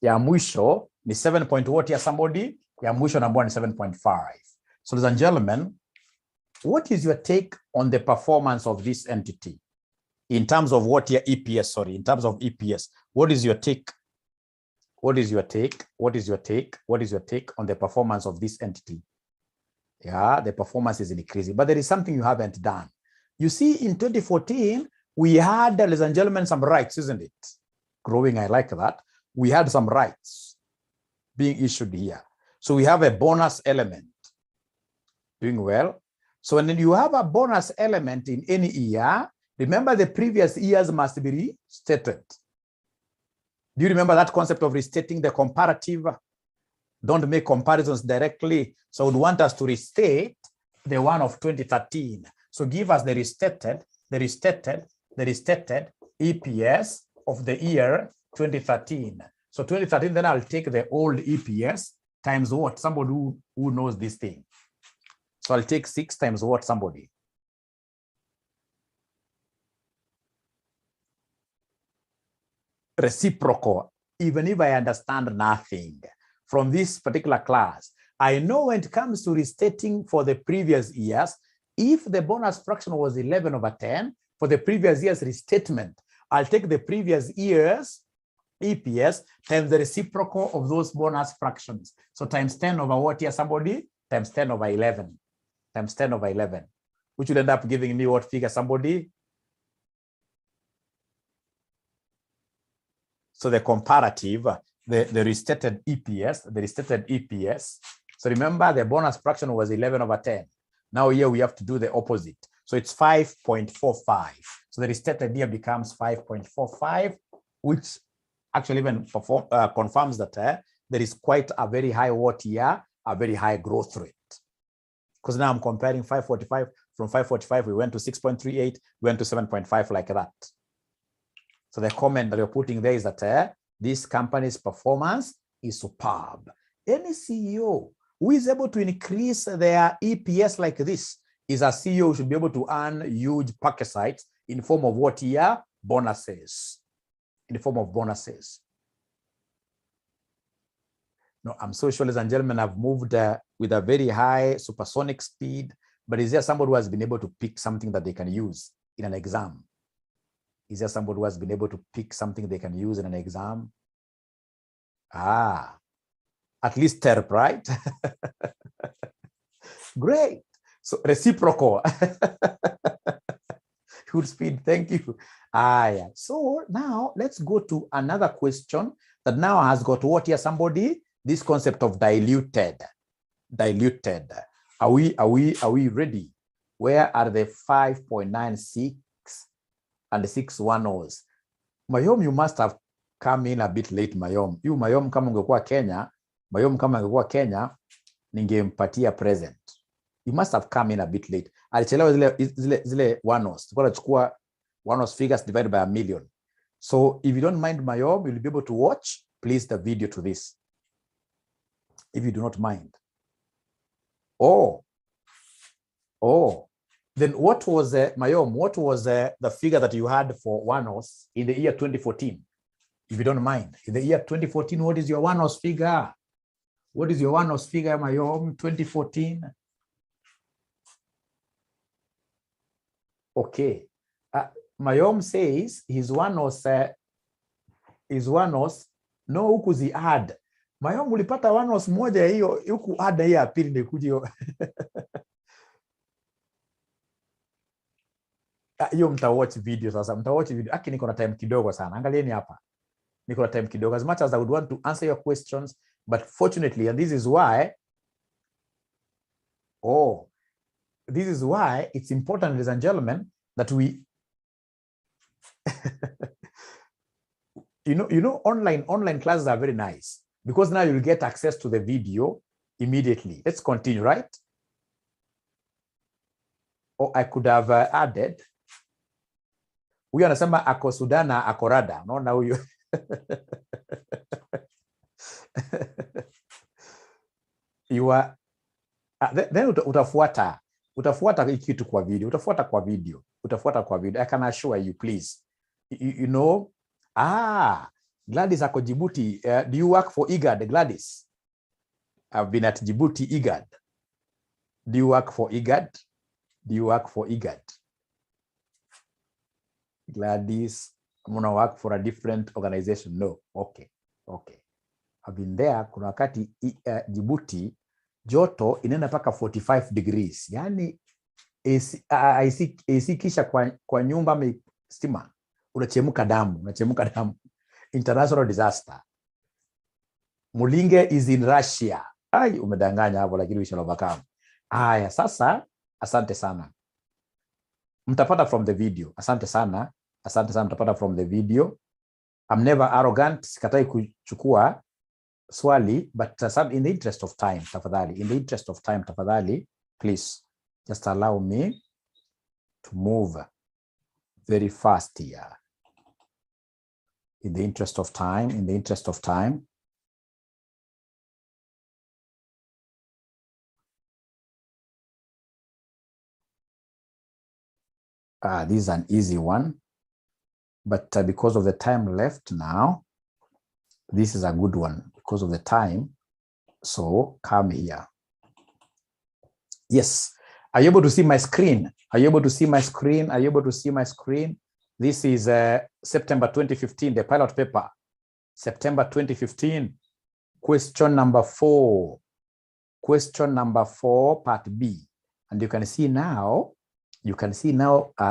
Ya mwisho ni 7 point what ya somebody, ya mwisho naambiwa ni 7.5. So ladies and gentlemen, what is your take on the performance of this entity in terms of what your EPS, sorry, in terms of EPS? What is your take? What is your take? What is your take? What is your take on the performance of this entity? Yeah, the performance is increasing, but there is something you haven't done. You see, in 2014, we had, ladies and gentlemen, some rights, isn't it? Growing, I like that. We had some rights being issued here. So we have a bonus element. Doing well. So when you have a bonus element in any year, remember the previous years must be restated. Do you remember that concept of restating the comparative? Don't make comparisons directly. So I would want us to restate the one of 2013. So give us the restated EPS of the year 2013. So 2013, then I'll take the old EPS times what? Somebody who knows this thing. So I'll take 6 times what? Somebody. Reciprocal, even if I understand nothing from this particular class, I know when it comes to restating for the previous years, if the bonus fraction was 11/10, for the previous year's restatement, I'll take the previous year's EPS times the reciprocal of those bonus fractions. So times 10 over what here, somebody? Times 10 over 11. Times 10 over 11, which will end up giving me what figure, somebody? So the comparative, the restated EPS, So remember the bonus fraction was 11/10. Now here we have to do the opposite. So it's 5.45. So the restated here becomes 5.45, which actually even confirms that there is quite a very high what here, a very high growth rate. Because now I'm comparing 545, from 545 we went to 6.38, went to 7.5 like that. So the comment that you're putting there is that this company's performance is superb. Any CEO who is able to increase their EPS like this is a CEO who should be able to earn huge perquisites in form of what here? Bonuses. In the form of bonuses. No, I'm so sure, ladies and gentlemen, I've moved with a very high supersonic speed, but is there somebody who has been able to pick something that they can use in an exam? Is there somebody who has been able to pick something they can use in an exam? At least TERP, right? Great. So reciprocal. Good speed, thank you. Yeah. So now let's go to another question that now has got what here, somebody? This concept of diluted. Diluted. Are we ready? Where are the 5.96 and the 610s? Mayom, you must have come in a bit late, Mayom. You Mayom kama ungekuwa Kenya, ningempatia present. You must have come in a bit late. Alichelewa zile one-offs. Tukua nachukua one-offs figures divided by 1,000,000. So if you don't mind, Mayom, you'll be able to watch, please, the video to this. If you do not mind. Then what was, Mayom, what was the figure that you had for one-offs in the year 2014? If you don't mind. In the year 2014, what is your one-offs figure? What is your one-offs figure, Mayom, 2014? Okay. Mayom says his one-offs, no huku zi add. Mayom ulipata one-offs moja hiyo, huku add hiyo apili ndekuji hiyo mtawatch video sasa, mtawatch video. Aki niko na time kidogo sana. Angalieni hapa. Niko na time kidogo. As much as I would want to answer your questions, but fortunately, and this is why, this is why it's important, ladies and gentlemen, that we, you know, online classes are very nice because now you'll get access to the video immediately. Let's continue, right? Or I could have added. Huyu anasema ako Sudana akorada. Naona huyu. You are then utafuata kitu kwa video, utafuata kwa video. I can assure you, please. You know, Gladys ako Djibouti. Do you work for IGAD, Gladys? I've been at Djibouti, IGAD. Do you work for IGAD? Do you work for IGAD? Gladys, I'm gonna work for a different organization. No, okay. I've been there. Kuna wakati Djibouti joto inaenda paka 45 degrees. Yani AC kisha kwa nyumba stima unachemuka damu. International disaster. Mulinge is in Russia. Umedanganya hapo, lakini we shall overcome. Sasa asante sana. Mtapata from the video. Asante sana mtapata from the video. I'm never arrogant. Sikatai kuchukua swali, but in the interest of time, tafadhali, please just allow me to move very fast here. In the interest of time. This is an easy one, but because of the time left now, this is a good one because of the time. So come here. Yes. Are you able to see my screen? This is September 2015, the pilot paper. September 2015, question number 4. Question number 4, part B. And you can see now,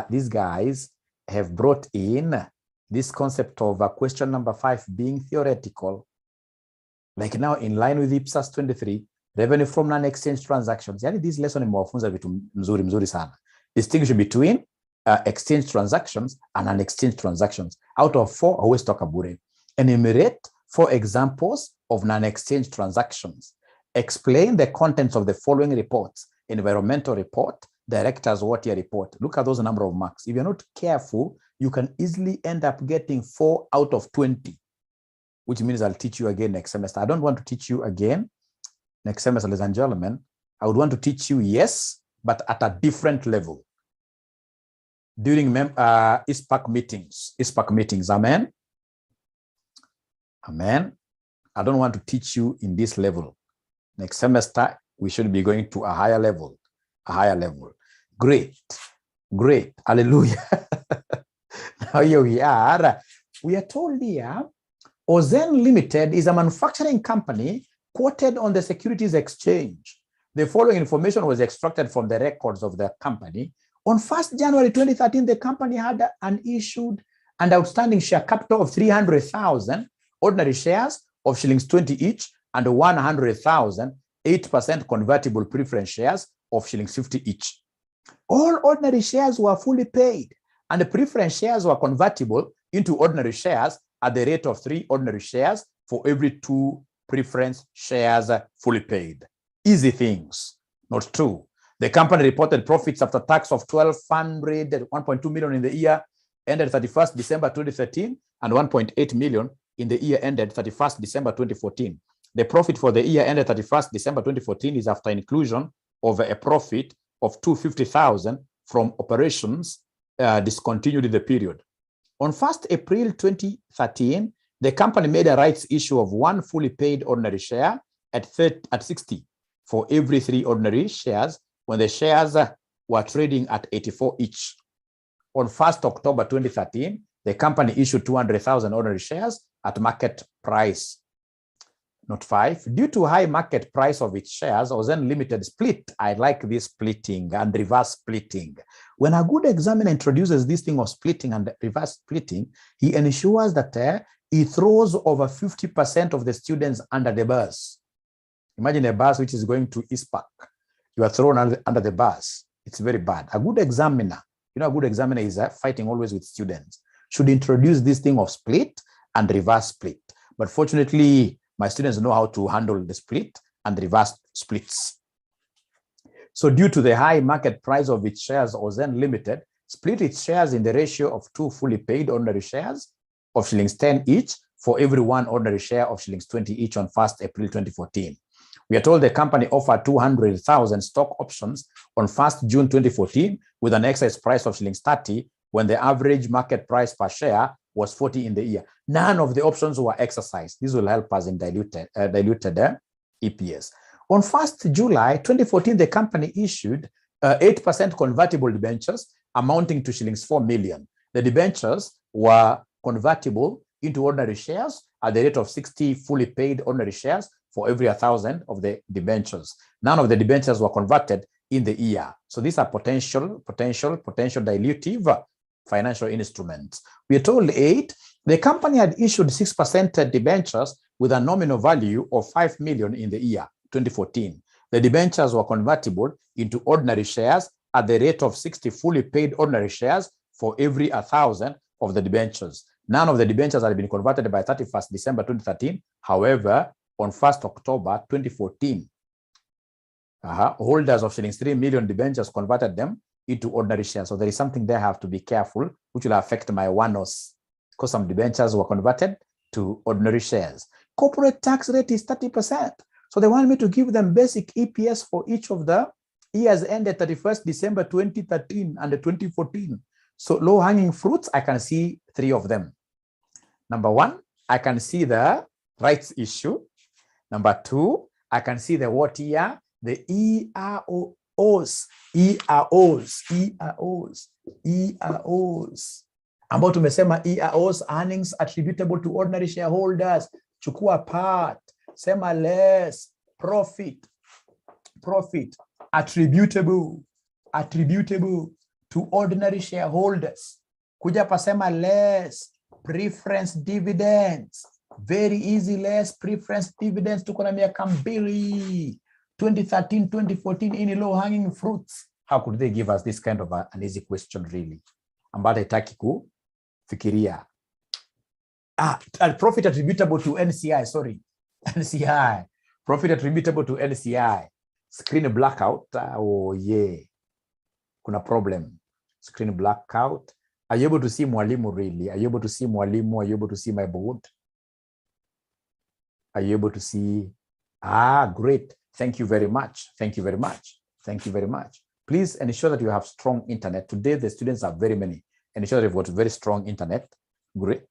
these guys have brought in this concept of question number 5 being theoretical. Like now, in line with IPSAS 23, revenue from non-exchange transactions. Yani this lesson imewafunza vitu mzuri sana. Distinguish between exchange transactions and non-exchange transactions. Out of 4, always talk about it. Enumerate 4 examples of non-exchange transactions. Explain the contents of the following reports: environmental report, director's water report. Look at those number of marks. If you're not careful, you can easily end up getting 4 out of 20, which means I'll teach you again next semester. I don't want to teach you again next semester, ladies and gentlemen. I would want to teach you, yes, but at a different level. During ISPAC meetings, amen? Amen. I don't want to teach you in this level. Next semester, we should be going to a higher level. Great. Hallelujah. Now here we are. We are told here, 𝐏𝐬𝐻 Limited is a manufacturing company quoted on the Securities Exchange. The following information was extracted from the records of the company. On 1st January 2013, the company had an issued and outstanding share capital of 300,000 ordinary shares of shillings 20 each and 100,000 8% convertible preference shares of shillings 50 each. All ordinary shares were fully paid, and the preference shares were convertible into ordinary shares at the rate of 3 ordinary shares for every 2 preference shares fully paid. Easy things. Not true. The company reported profits after tax of 1.2 million in the year ended 31st December 2013 and 1.8 million in the year ended 31st December 2014. The profit for the year ended 31st December 2014 is after inclusion of a profit of 250,000 from operations discontinued in the period. On 1st April 2013, the company made a rights issue of 1 fully paid ordinary share at 60 for every 3 ordinary shares when the shares were trading at 84 each. On 1st October 2013, the company issued 200,000 ordinary shares at market price. Note 5, due to high market price of its shares, 𝐏𝐬𝐻 Limited split. I like this splitting and reverse splitting. When a good examiner introduces this thing of splitting and reverse splitting, he ensures that he throws over 50% of the students under the bus. Imagine a bus which is going to ISPAC. You are thrown under the bus. It's very bad. A good examiner, a good examiner is fighting always with students, should introduce this thing of split and reverse split. But fortunately, my students know how to handle the split and reverse splits. So due to the high market price of its shares, 𝐏𝐬𝐻 Limited split its shares in the ratio of 2 fully paid ordinary shares of shillings 10 each for every one ordinary share of shillings 20 each on 1st April 2014. We are told the company offered 200,000 stock options on 1st June 2014 with an exercise price of shillings 30 when the average market price per share was 40 in the year. None of the options were exercised. This will help us in diluted EPS. On 1st July 2014, the company issued 8% convertible debentures amounting to shillings 4 million. The debentures were convertible into ordinary shares at the rate of 60 fully paid ordinary shares for every 1,000 of the debentures. None of the debentures were converted in the year. So these are potential dilutive financial instruments. We are told 8, the company had issued 6% debentures with a nominal value of 5 million in the year 2014. The debentures were convertible into ordinary shares at the rate of 60 fully paid ordinary shares for every 1,000 of the debentures. None of the debentures had been converted by 31st December 2013. However, on 1st October 2014, holders of shillings 3 million debentures converted them into ordinary shares. So there is something there I have to be careful, which will affect my one-offs, because some debentures were converted to ordinary shares. Corporate tax rate is 30%. So they want me to give them basic EPS for each of the years ended 31st December 2013 and 2014. So low-hanging fruits, I can see 3 of them. Number 1, I can see the rights issue. Number 2, I can see the what year? The EROs. Ambao tumesema EROs, earnings attributable to ordinary shareholders. Chukua part. Sema less. Profit attributable to ordinary shareholders. Kuja pasema less. Preference dividends. Very easy, less preference dividends. Tuko na miaka mbili. 2013, 2014, any low-hanging fruits. How could they give us this kind of an easy question, really? Ambayo haitaki kufikiria. Profit attributable to NCI, sorry. NCI. Profit attributable to NCI. Screen blackout. Oh, yeah. Kuna problem. Screen blackout. Are you able to see mwalimu, really? Are you able to see mwalimu? Are you able to see my board? Are you able to see? Great. Thank you very much. Thank you very much. Thank you very much. Please ensure that you have strong internet. Today, the students are very many. Ensure that you've got very strong internet. Great.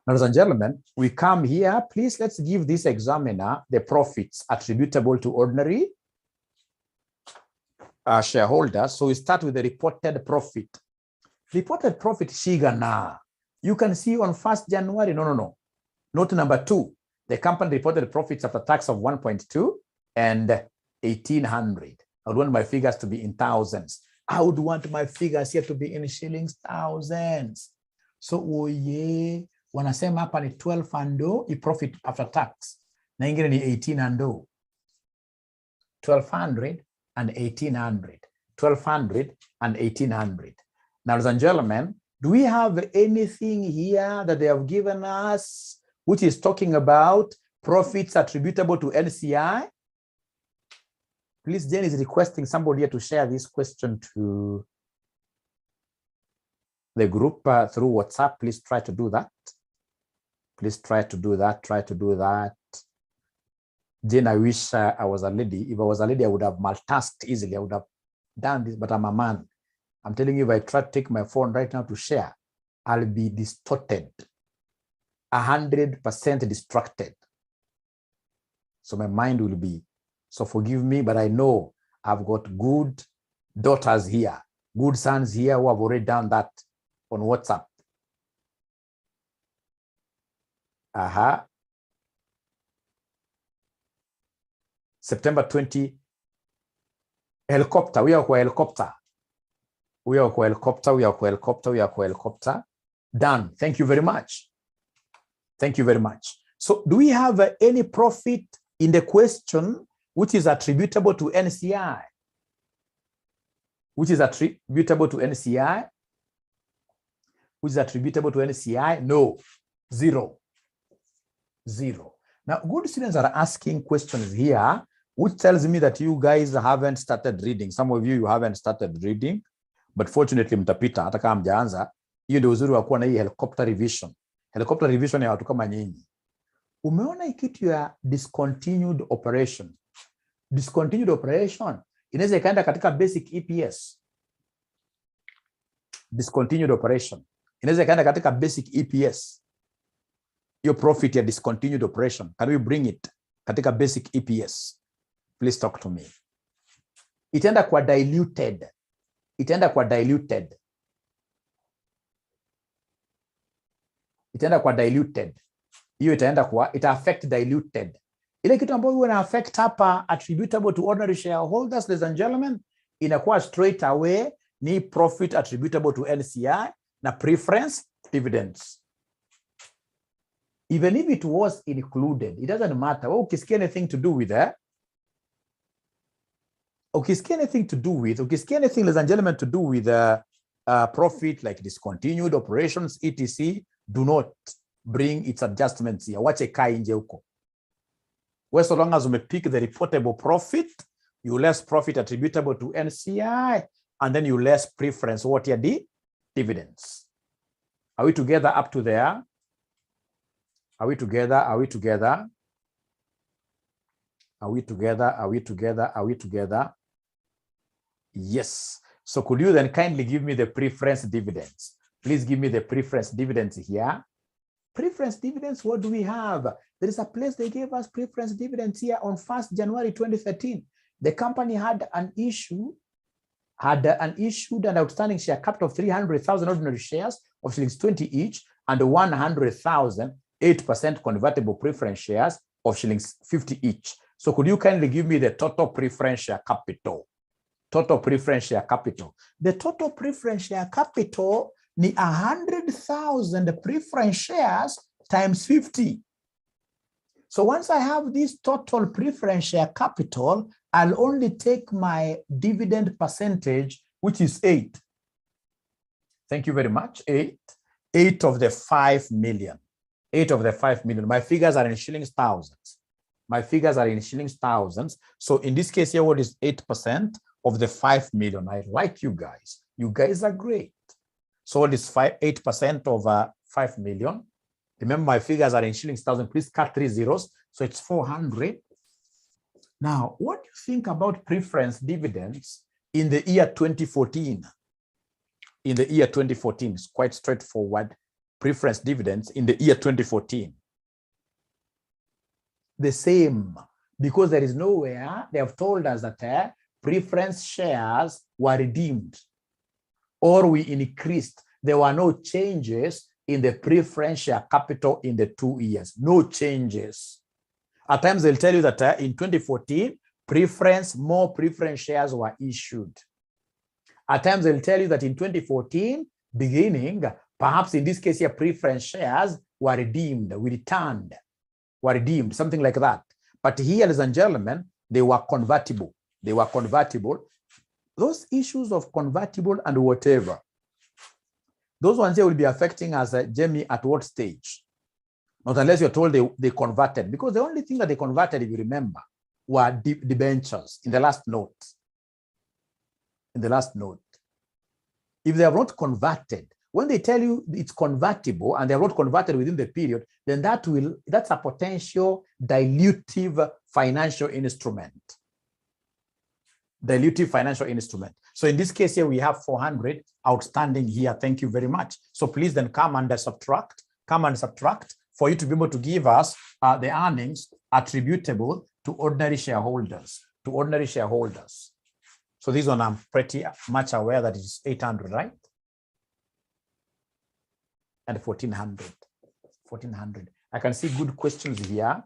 Ladies and gentlemen, we come here. Please, let's give this examiner the profits attributable to ordinary shareholders. So we start with the reported profit. Reported profit, Shigana. You can see on 1st January, no. Note number 2. The company reported profits after tax of 1.2 and 1,800. I would want my figures to be in thousands. I would want my figures here to be in shillings, thousands. So, wanasema hapa ni 12 ando, i profit after tax. Na ingine ni 18 ando. 1,200 and 1,800. 1,200 and 1,800. Now, ladies and gentlemen, do we have anything here that they have given us which is talking about profits attributable to NCI? Please, Jane is requesting somebody here to share this question to the group through WhatsApp. Please try to do that. Please try to do that. Try to do that. Jane, I wish I was a lady. If I was a lady, I would have multitasked easily. I would have done this, but I'm a man. I'm telling you, if I try to take my phone right now to share, I'll be distorted. 100% distracted. So my mind will be, so forgive me, but I know I've got good daughters here, good sons here who have already done that on WhatsApp. September 20, helicopter, we are helicopter. We are helicopter, we are helicopter, we are helicopter. Done. Thank you very much. Thank you very much. So do we have any profit in the question which is attributable to NCI? Which is attributable to NCI? Which is attributable to NCI? No. Zero. Now, good students are asking questions here, which tells me that you guys haven't started reading. Some of you haven't started reading, but fortunately, mtapita, hata kama mjaanza, hiyo ndio uzuri wa kuwa na hii helicopter revision. Helicopter revision ya watu kama nyinyi. Umeona kitu ya discontinued operation. Discontinued operation inaweza ikaenda katika basic EPS. Discontinued operation inaweza ikaenda katika basic EPS. Your profit ya discontinued operation, can we bring it katika basic EPS? Please talk to me. Itaenda kwa diluted. Itaenda kwa diluted. Itaenda kwa diluted. Hiyo itaenda kwa, ita affect diluted. Ile kitu ambayo huwa ina affect hapa attributable to ordinary shareholders, ladies and gentlemen, inakuwa straight away ni profit attributable to NCI na preference dividends. Even if it was included, it doesn't matter. Well, ukisikia anything to do with that, ukisikia anything, ladies and gentlemen, to do with profit like discontinued operations, etc., do not bring its adjustments here. Wache kai nje huko. Well, so long as we pick the reportable profit, you less profit attributable to NCI, and then you less preference what are the dividends. Are we together up to there? Are we together? Are we together? Are we together? Are we together? Are we together? Yes. So could you then kindly give me the preference dividends? Please give me the preference dividends here. Preference dividends, what do we have? There is a place they gave us preference dividends here on 1st January 2013. The company had an issued an outstanding share capital of 300,000 ordinary shares of shillings 20 each and 100,000 8% convertible preference shares of shillings 50 each. So could you kindly give me the total preference share capital? Total preference share capital. The total preference share capital ni 100,000 preference shares times 50. So once I have this total preference share capital, I'll only take my dividend percentage, which is 8. Thank you very much. 8 of the 5 million. 8 of the 5 million. My figures are in shillings thousands. My figures are in shillings thousands. So in this case here, what is 8% of the 5 million? I like you guys. You guys are great. So what is 8% of 5 million? Remember, my figures are in shillings thousand. Please cut 3 zeros. So it's 400. Now, what do you think about preference dividends in the year 2014? In the year 2014, it's quite straightforward. Preference dividends in the year 2014. The same, because there is nowhere they have told us that preference shares were redeemed or we increased. There were no changes in the preference share capital in the 2 years. No changes. At times they'll tell you that in 2014, more preference shares were issued. At times they'll tell you that in 2014, beginning, perhaps in this case here, preference shares were redeemed, were redeemed, something like that. But here, ladies and gentlemen, they were convertible. They were convertible. Those issues of convertible and whatever, those ones here will be affecting us, Jamie, at what stage? Not unless you're told they converted, because the only thing that they converted, if you remember, were debentures in the last note. In the last note. If they are not converted, when they tell you it's convertible and they are not converted within the period, then that's a potential dilutive financial instrument. Dilutive financial instrument. So in this case here, we have 400 outstanding here. Thank you very much. So please then come and subtract for you to be able to give us the earnings attributable to ordinary shareholders, So this one I'm pretty much aware that it's 800, right? And 1400. I can see good questions here.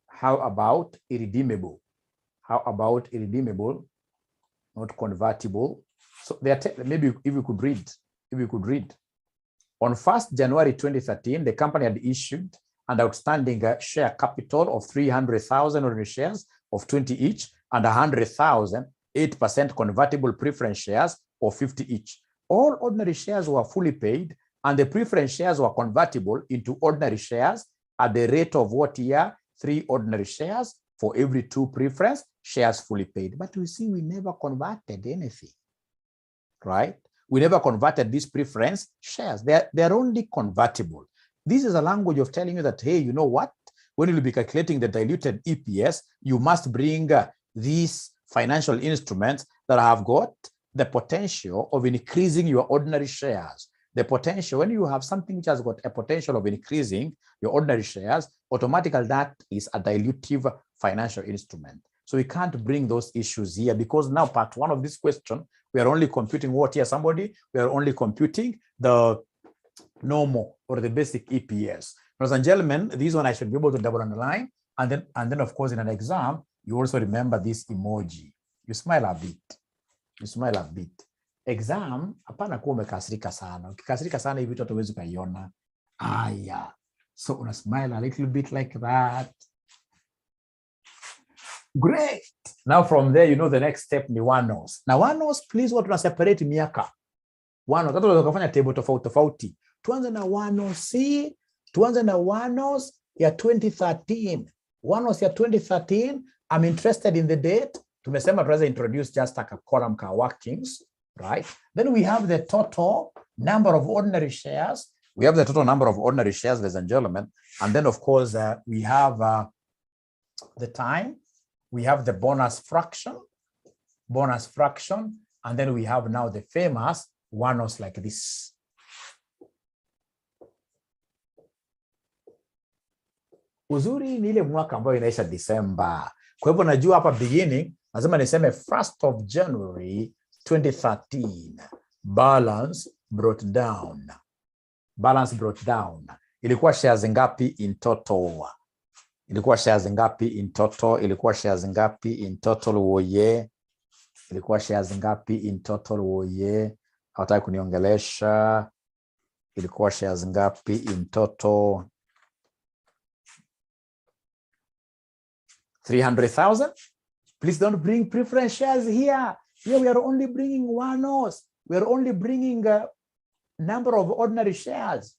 How about irredeemable? Not convertible. So maybe if you could read. On 1st January 2013, the company had issued an outstanding share capital of 300,000 ordinary shares of 20 each and 100,000 8% convertible preference shares of 50 each. All ordinary shares were fully paid and the preference shares were convertible into ordinary shares at the rate of what year? 3 ordinary shares for every 2 preference shares fully paid. But you see, we never converted anything, right? We never converted these preference shares. They're only convertible. This is a language of telling you that, hey, you know what? When you'll be calculating the diluted EPS, you must bring these financial instruments that have got the potential of increasing your ordinary shares. The potential, when you have something which has got a potential of increasing your ordinary shares, automatically that is a dilutive financial instrument. So we can't bring those issues here because now part one of this question, we are only computing what here, somebody? We are only computing the normal or the basic EPS. Ladies and gentlemen, this one I should be able to double underline. And then of course, in an exam, you also remember this emoji. You smile a bit. You smile a bit. Exam, hapana kuwa umekasirika sana. Ukikasirika sana hivi watu hawezi kuiona. Aya. So una smile a little bit like that. Great. Now from there, you know the next step ni one-nos. Now one-nos, please, what tuna separate miaka. One-nos. Tatu tunafanya table tofauti. Tuanze na one-nos. Tuanze na one-nos ya 2013. One-nos ya 2013. I'm interested in the date. Tumesema tuweza introduce just like a column ka workings, right? Then we have the total number of ordinary shares. We have the total number of ordinary shares, ladies and gentlemen. And then, of course, we have the time. We have the bonus fraction, and then we have now the famous one-nos like this. Uzuri ni ile mwaka ambayo inaisha December. Kwa hivyo najua hapa beginning, lazima niseme 1st of January 2013, balance brought down. Balance brought down. Ilikuwa shares ngapi in total? Ilikuwa shares ngapi in total? Ilikuwa shares ngapi in total woye? Ilikuwa shares ngapi in total woye? Hawataka kuniongelesha. Ilikuwa shares ngapi in total? 300,000? Please don't bring preference shares here. Here we are only bringing one-nos. We are only bringing a number of ordinary shares.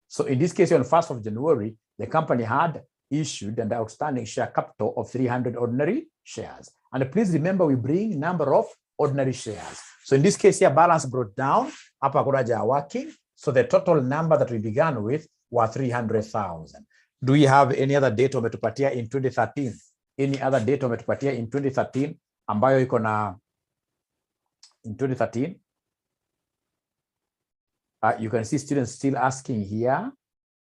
So in this case, on 1st of January, the company had issued an outstanding share capital of 300 ordinary shares. And please remember, we bring number of ordinary shares. So in this case here, balance brought down, hapa kuraja working. So the total number that we began with was 300,000. Do we have any other date umetupatia in 2013? Any other date umetupatia in 2013 ambayo iko na in 2013? You can see students still asking here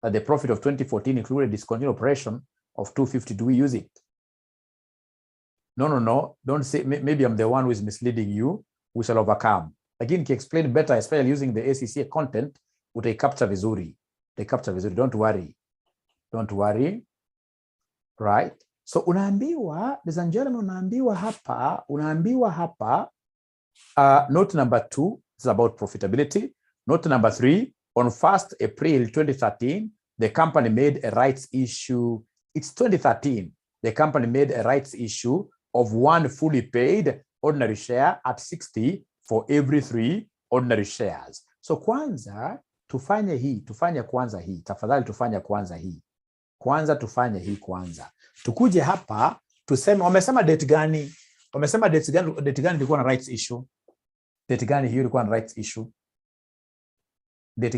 that the profit of 2014 included discontinued operation of 250. Do we use it? No. Don't say, maybe I'm the one who is misleading you. We shall overcome. Again, can explain better, especially using the ACCA content, utai capture vizuri. Don't worry. Don't worry. Right? So unaambiwa, ladies and gentlemen, unaambiwa hapa, note number 2 is about profitability. Note number 3, on 1st April 2013, the company made a rights issue. It's 2013. The company made a rights issue of 1 fully paid ordinary share at 60 for every 3 ordinary shares. So kwanza, tufanye kwanza hii. Tafadhali tufanye kwanza hii. Kwanza. Tukuje hapa, tuseme, wamesema date gani? Wamesema date gani ilikuwa na rights issue? Date gani hiyo ilikuwa na rights issue? Date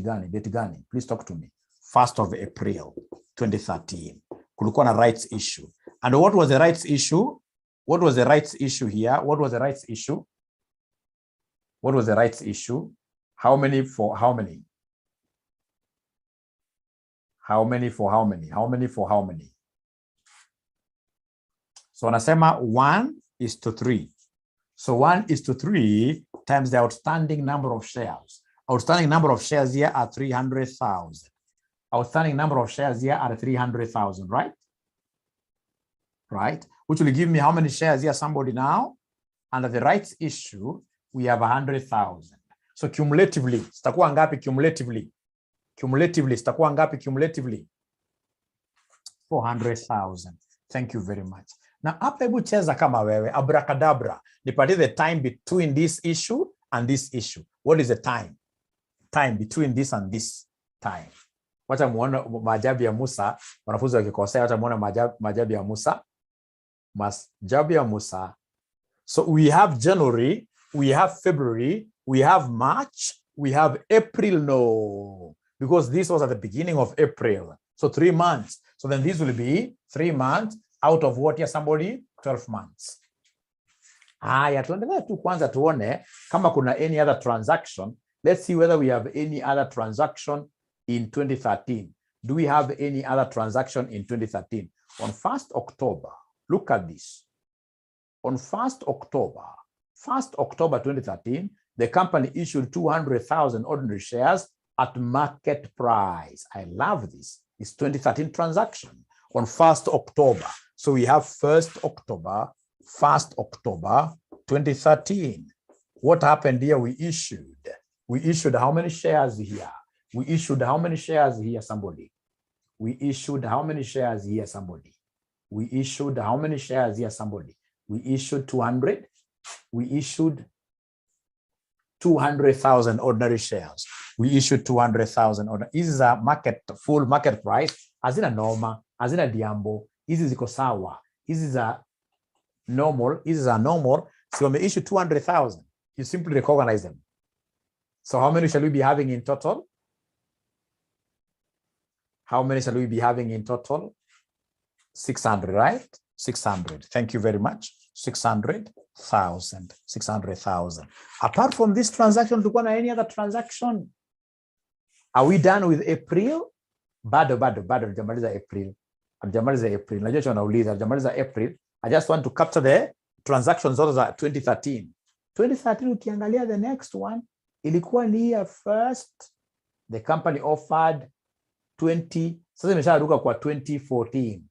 gani? Please talk to me. 1st of April 2013. Kulikuwa na rights issue. And what was the rights issue? What was the rights issue here? What was the rights issue? How many for how many? How many for how many? So wanasema 1:3. So 1:3 times the outstanding number of shares. Outstanding number of shares here are 300,000. Outstanding number of shares here are 300,000, right? Right? Which will give me how many shares here, somebody now? Under the rights issue, we have 100,000. So cumulatively, sitakuwa ngapi cumulatively? Sitakuwa ngapi cumulatively? 400,000. Thank you very much. Now, hapa hebu cheza kama wewe, abracadabra. Nipatie the time between this issue and this issue. What is the time? Time between this and this time. Wacha muone maajabu ya Musa. Wanafunzi wakikosea, wacha muone maajabu ya Musa. Masjabia Musa. So we have January, we have February, we have March, we have April. No, because this was at the beginning of April. So 3 months. So then this will be 3 months out of what here, somebody? 12 months. Haya, tuendelee tu kwanza tuone kama kuna any other transaction. Let's see whether we have any other transaction in 2013. Do we have any other transaction in 2013? On 1st October, look at this. On 1st October 2013, the company issued 200,000 ordinary shares at market price. I love this. It's 2013 transaction on 1st October. So we have 1st October 2013. What happened here? We issued how many shares here? We issued how many shares here, somebody? We issued how many shares here, somebody? We issued how many shares here, somebody? We issued 200. We issued 200,000 ordinary shares. We issued 200,000 ordinary. This is a full market price. Hazina norma, hazina diambo. This is ziko sawa. This is a normal. This is a normal. So we issue 200,000. You simply recognize them. So how many shall we be having in total? How many shall we be having in total? 600, right? 600. Thank you very much. 600,000. 600,000. Apart from this transaction, do you want any other transaction? Are we done with April? Bado. Jamaliza April. Jamaliza April. Najua unauliza jamaliza April. I just want to capture the transactions of 2013. 2013 ukiangalia the next one ilikuwa ni year first. The company offered 20. Sasa imesharuka kwa 2014.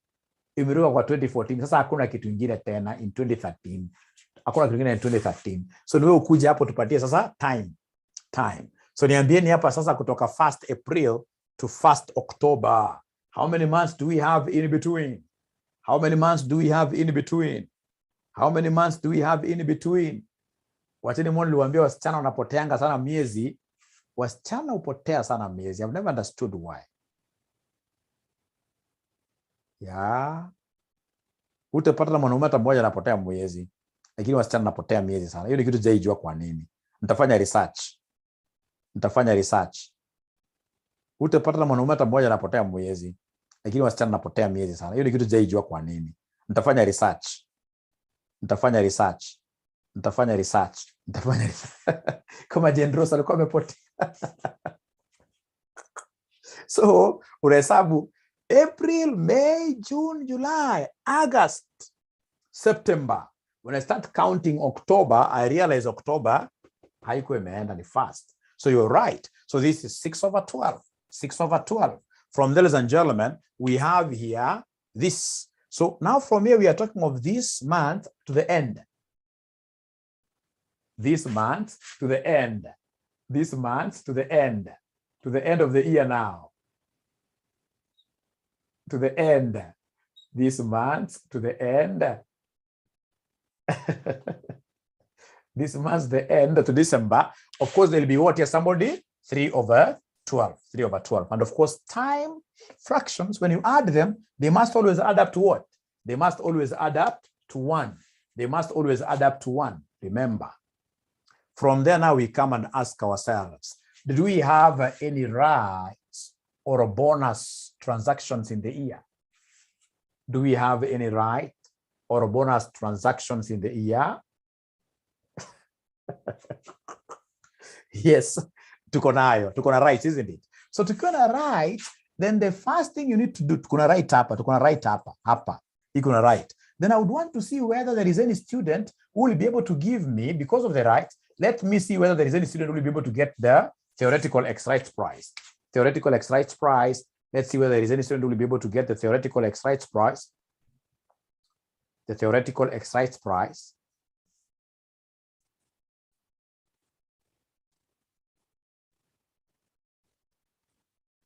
Imeruka kwa 2014. Sasa hakuna kitu kingine tena in 2013. Hakuna kitu kingine in 2013. So niwe ukuja hapo tupatie sasa time. So niambieni hapa sasa kutoka 1st April to 1st October. How many months do we have in between? How many months do we have in between? How many months do we have in between? Wacheni mwoni liwambia wasichana wanapoteanga sana miezi. Wasichana upotea sana miezi. I've never understood why. Yeah. Utapata na mwanaume hata mmoja anapotea mwezi. Lakini wasichana wanapotea miezi sana. Hiyo ni kitu sijaijua kwa nini. Nitafanya research. Utapata na mwanaume hata mmoja anapotea mwezi. Lakini wasichana wanapotea miezi sana. Hiyo ni kitu sijaijua kwa nini. Nitafanya research. Kama Jendros alikuwa amepotea. So, unahesabu April, May, June, July, August, September. When I start counting October, I realize October haikuwa imeenda ni fast. So you're right. So this is 6/12. 6/12. From ladies and gentlemen, we have here this. So now from here, we are talking of this month to the end. This month to the end. This month to the end. To the end of the year now. To the end. This month to the end. This month the end to December. Of course, there'll be what here, somebody? 3/12. 3/12. And of course, time fractions, when you add them, they must always add up to what? They must always add up to 1. They must always add up to 1. Remember. From there now we come and ask ourselves, did we have any rights or bonus transactions in the year? Do we have any right or bonus transactions in the year? Yes, tuko na rights, isn't it? So tuko na rights, then the first thing you need to do, tuko na right hapa, iko na right. Then I would want to see whether there is any student who will be able to give me, because of the right, let me see whether there is any student who will be able to get the theoretical X rights prize. Theoretical X rights prize. Let's see whether there is any student who will be able to get the theoretical X rights prize. The theoretical X rights prize.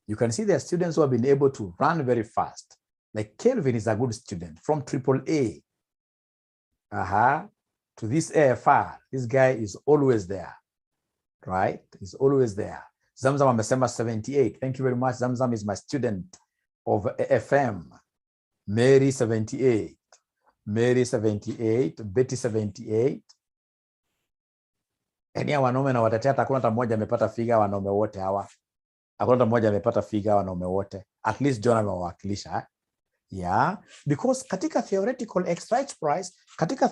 You can see there are students who have been able to run very fast. Like Kelvin is a good student from AAA. To this AFR. This guy is always there. Right? He's always there. Zamzam amesema 78. Thank you very much. Zamzam is my student of AFM. Mary 78. Mary 78, Betty 78. Yaani wanaume na watetea hakuna hata mmoja amepata figa wanaume wote hawa. Hakuna hata mmoja amepata figa wanaume wote. At least John amewakilisha. Yeah, because katika theoretical ex-rights price, ladies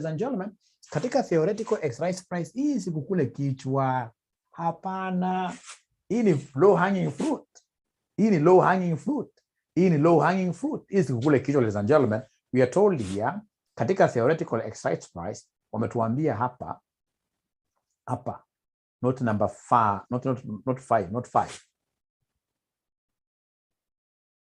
and gentlemen, katika theoretical ex-rights price hii si kukule kichwa. Hapana. Hii ni low hanging fruit. Hii ni low hanging fruit. Hii si kukule kichwa, ladies and gentlemen. We are told here katika theoretical ex-rights price wametuambia hapa not number 5, not 5.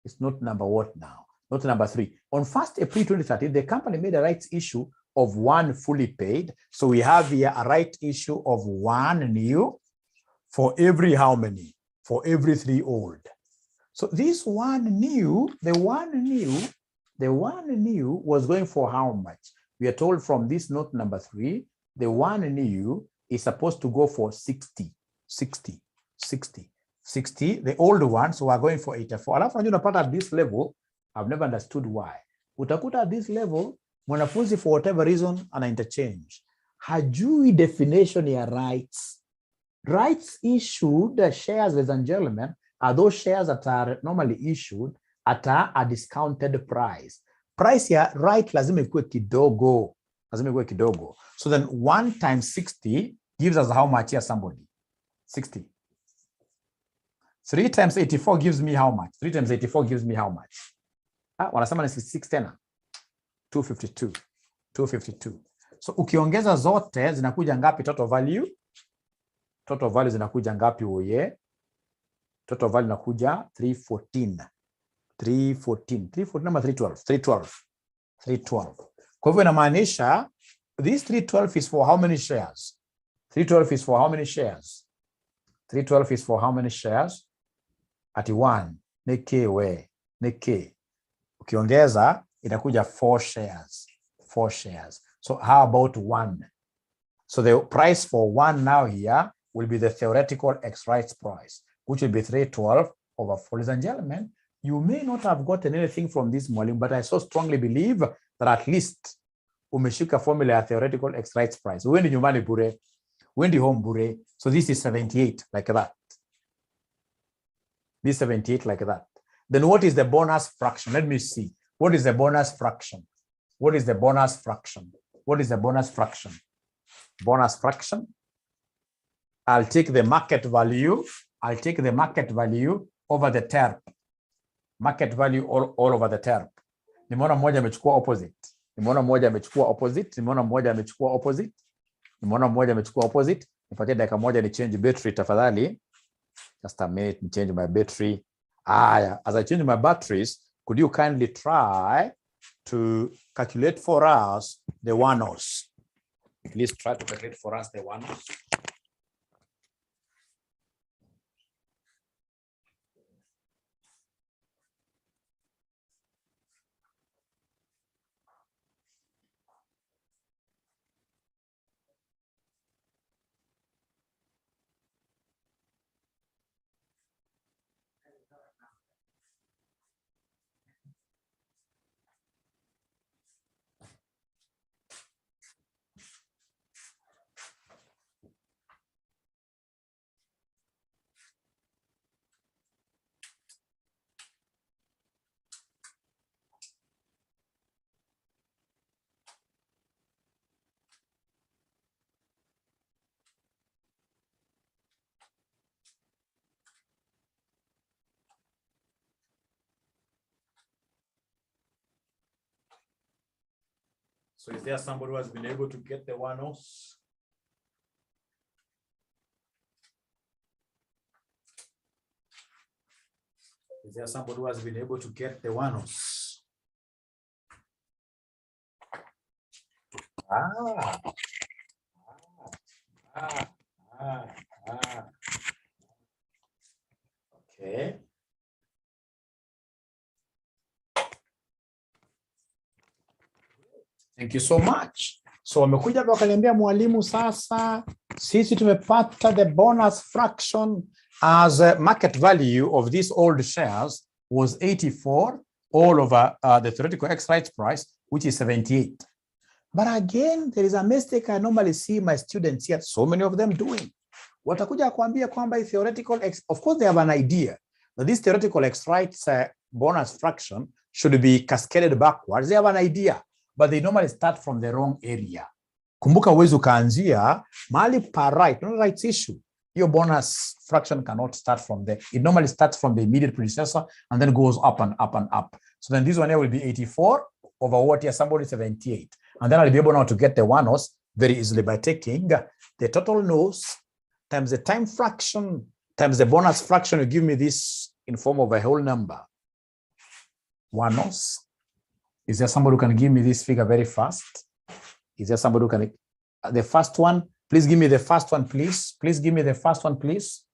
It's not number what now? Not number 3. On 1st April 2013, the company made a rights issue of 1 fully paid. So we have here a right issue of 1 new for every how many? For every 3 old. So this 1 new, the one new was going for how much? We are told from this note number 3, the 1 new is supposed to go for 60. The old ones who are going for 84. Alafu unajua unapata at this level, I've never understood why. Utakuta at this level, mwanafunzi for whatever reason ana interchange. Hajui definition ya rights. Rights issued shares, ladies and gentlemen, are those shares that are normally issued at a discounted price. Price ya right lazima ikuwe kidogo. So then 1 times 60 gives us how much here, somebody? 60. 3 times 84 gives me how much? 3 times 84 gives me how much? Wanasema ni 66 tena. 252. So ukiongeza zote zinakuja ngapi total value? Total value zinakuja ngapi oye? Total value inakuja 314. 314 ama 312. Kwa hivyo inamaanisha this 312 is for how many shares? 312 is for how many shares? 312 is for how many shares? Ati 1 neke. Ukiongeza inakuja 4 shares. So how about 1? So the price for 1 now here will be the theoretical ex-rights price, which will be 312 over 4. Ladies and gentlemen, you may not have gotten anything from this mwalimu, but I so strongly believe that at least umeshika formula ya theoretical ex-rights price. Uendi nyumbani bure, uendi home bure. So this is 78 like that. This 78 like that. Then what is the bonus fraction? Let me see. What is the bonus fraction? Bonus fraction. I'll take the market value. Over the term. Market value all over the term. Nimeona mmoja amechukua opposite. Nipatie dakika moja ni change battery tafadhali. Just a minute, ni change my battery. As I change my batteries, could you kindly try to calculate for us the one-offs? Please try to calculate for us the one-offs. So is there somebody who has been able to get the one-offs? Is there somebody who has been able to get the one-offs? Okay. Thank you so much. So wamekuja hapa wakaniambia mwalimu, sasa sisi tumepata the bonus fraction as a market value of these old shares was 84. all over the theoretical exercise price, which is 78. But again, there is a mistake I normally see my students here, so many of them doing. Watakuja kuambia kwamba theoretical, of course they have an idea that this theoretical exercise bonus fraction should be cascaded backwards. They have an idea, but they normally start from the wrong area. Kumbuka uwezo kaanzia mahali pa right, not right issue. Your bonus fraction cannot start from there. It normally starts from the immediate predecessor and then goes up and up and up. So then this one here will be 84 over what here, somebody 78. And then I'll be able now to get the one-nos very easily by taking the total nos times the time fraction times the bonus fraction. You give me this in form of a whole number. One-nos. Is there somebody who can give me this figure very fast? Is there somebody who can? The first one, please give me the first one, please. Please give me the first one, please.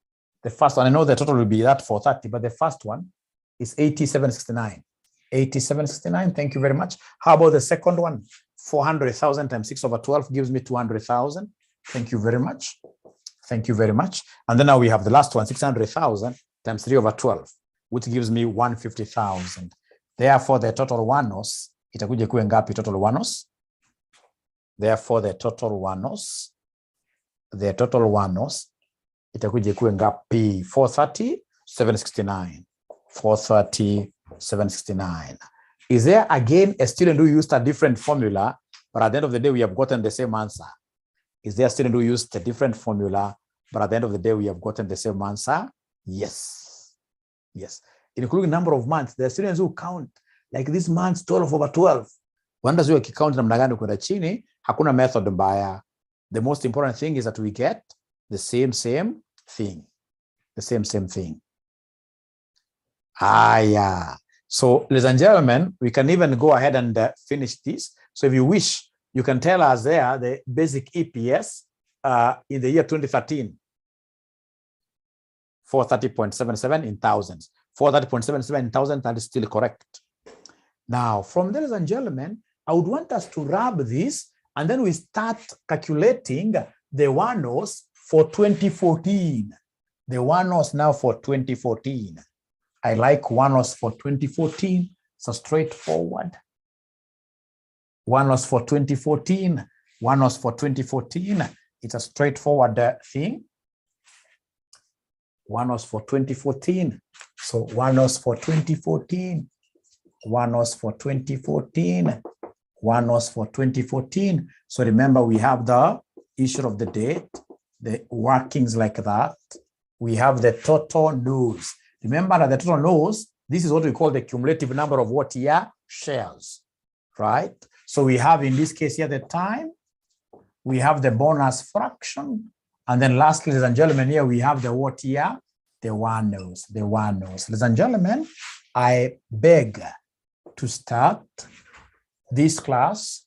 The first one, I know the total will be that 430, but the first one is 8769. 8769, thank you very much. How about the second one? 400,000 times 6 over 12 gives me 200,000. Thank you very much. Thank you very much. And then now we have the last one, 600,000 times 3 over 12, which gives me 150,000. Therefore, the total one-nos, itakuja kuwe ngapi total one-nos? Therefore, the total one-nos, itakuja kuwe ngapi? 430, 769. 430, 769. Is there again a student who used a different formula, but at the end of the day, we have gotten the same answer? Is there a student who used a different formula, but at the end of the day, we have gotten the same answer? Yes. Yes. Including number of months, there are students who count like this month's 12 over 12. Wanda zio kikount namna gani kwenda chini, hakuna method mbaya. The most important thing is that we get the same thing. The same thing. Yeah. So, ladies and gentlemen, we can even go ahead and finish this. So if you wish, you can tell us there the basic EPS in the year 2013. 430.77 in thousands. 430.77 in thousands, that is still correct. Now, from there, ladies and gentlemen, I would want us to rub this, and then we start calculating the one-nos for 2014. The one-nos now for 2014. I like one-nos for 2014. So straightforward. One-nos for 2014. One-nos for 2014. It's a straightforward thing. One-nos for 2014. So one-nos for 2014. One-nos for 2014. One-nos for 2014. So remember, we have the issue of the date, the workings like that. We have the total nos. Remember that the total nos, this is what we call the cumulative number of what year shares, right? So we have in this case here the time, we have the bonus fraction, and then lastly, ladies and gentlemen, here we have the what year, the one-nos, the one-nos. Ladies and gentlemen, I beg to start this class.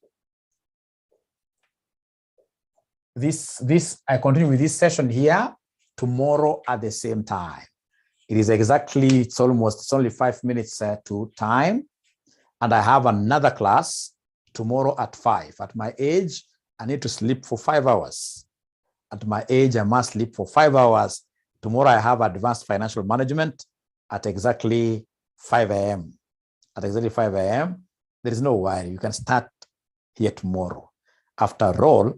I continue with this session here tomorrow at the same time. It is exactly, it's only 5 minutes to time. And I have another class tomorrow at 5. At my age, I need to sleep for 5 hours. At my age, I must sleep for 5 hours. Tomorrow, I have advanced financial management at exactly 5 a.m. At exactly 5 a.m., there is no worry. You can start here tomorrow. After all,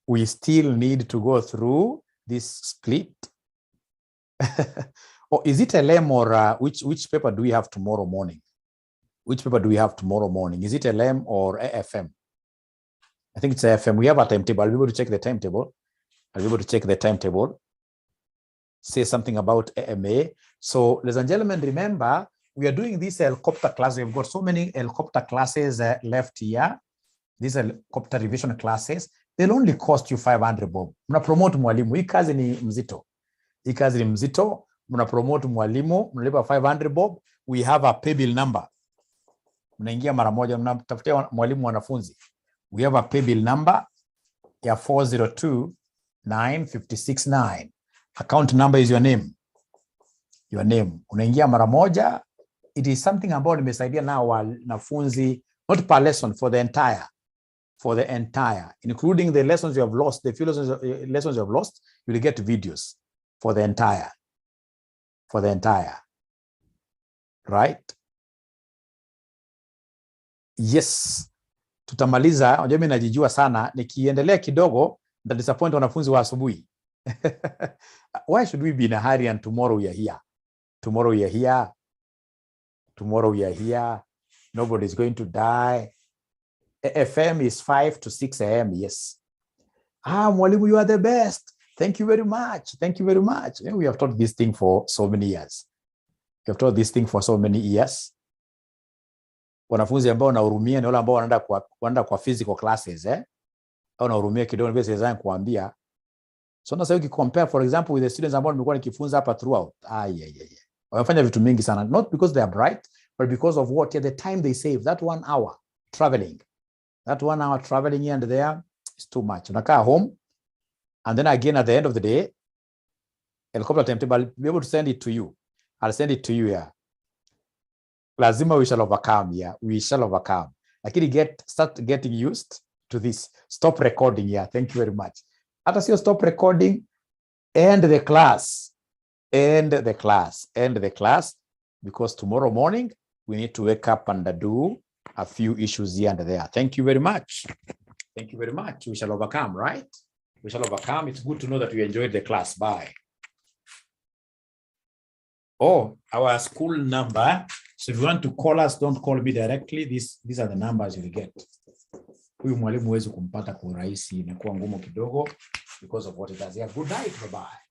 we still need to go through this split. Or is it a LEM or which paper do we have tomorrow morning? Which paper do we have tomorrow morning? Is it a LEM or AFM? I think it's AFM. We have a timetable. I'll be able to check the timetable. Say something about AMA. So, ladies and gentlemen, remember, we are doing this helicopter class. We've got so many helicopter classes left here. These helicopter revision classes. They'll only cost you 500 bob. Muna promote mwalimu. Hii kazi ni mzito. Muna promote mwalimu. Mnalipa 500 bob. We have a pay bill number. Mnaingia mara moja. Mnatafutia mwalimu wanafunzi. We have a pay bill number ya 4029569. Account number is your name. Your name. Unaingia mara moja. It is something about nimesaidia na wanafunzi, not per lesson, for the entire, including the lessons you have lost, the few lessons you have lost, you will get videos for the entire. right? Yes. Tutamaliza. Unajua mimi najijua sana, nikiendelea kidogo nita disappoint wanafunzi wa asubuhi. Why should we be in a hurry and tomorrow we are here? Tomorrow we are here. Tomorrow we are here. Nobody is going to die. FM is 5 to 6 a.m. Yes. Mwalimu, you are the best. Thank you very much. Thank you very much. We have taught this thing for so many years. We have taught this thing for so many years. Wanafunzi ambao wanahurumia ni wale ambao wanaenda kwa physical classes, au wanahurumia kidogo vile siweza kuambia. So na sasa ukicompare for example with the students ambao nimekuwa nikifunza hapa throughout. Wamefanya vitu mingi sana, not because they are bright, but because of what the time they save, that 1 hour traveling. That 1 hour traveling here and there is too much. Unakaa home and then again at the end of the day, helicopter timetable, I'll be able to send it to you. I'll send it to you here. Lazima we shall overcome. Yeah, we shall overcome. Lakini start getting used to this. Stop recording. Yeah, thank you very much. Hata sio stop recording, end the class. End the class. End the class. Because tomorrow morning, we need to wake up and do a few issues here and there. Thank you very much. Thank you very much. We shall overcome, right? We shall overcome. It's good to know that you enjoyed the class. Bye. Oh, our school number. So if you want to call us, don't call me directly. These are the numbers you get. Huyu mwalimu huwezi kumpata kwa urahisi, inakuwa ngumu kidogo because of what it does. Yeah, good night. Bye-bye.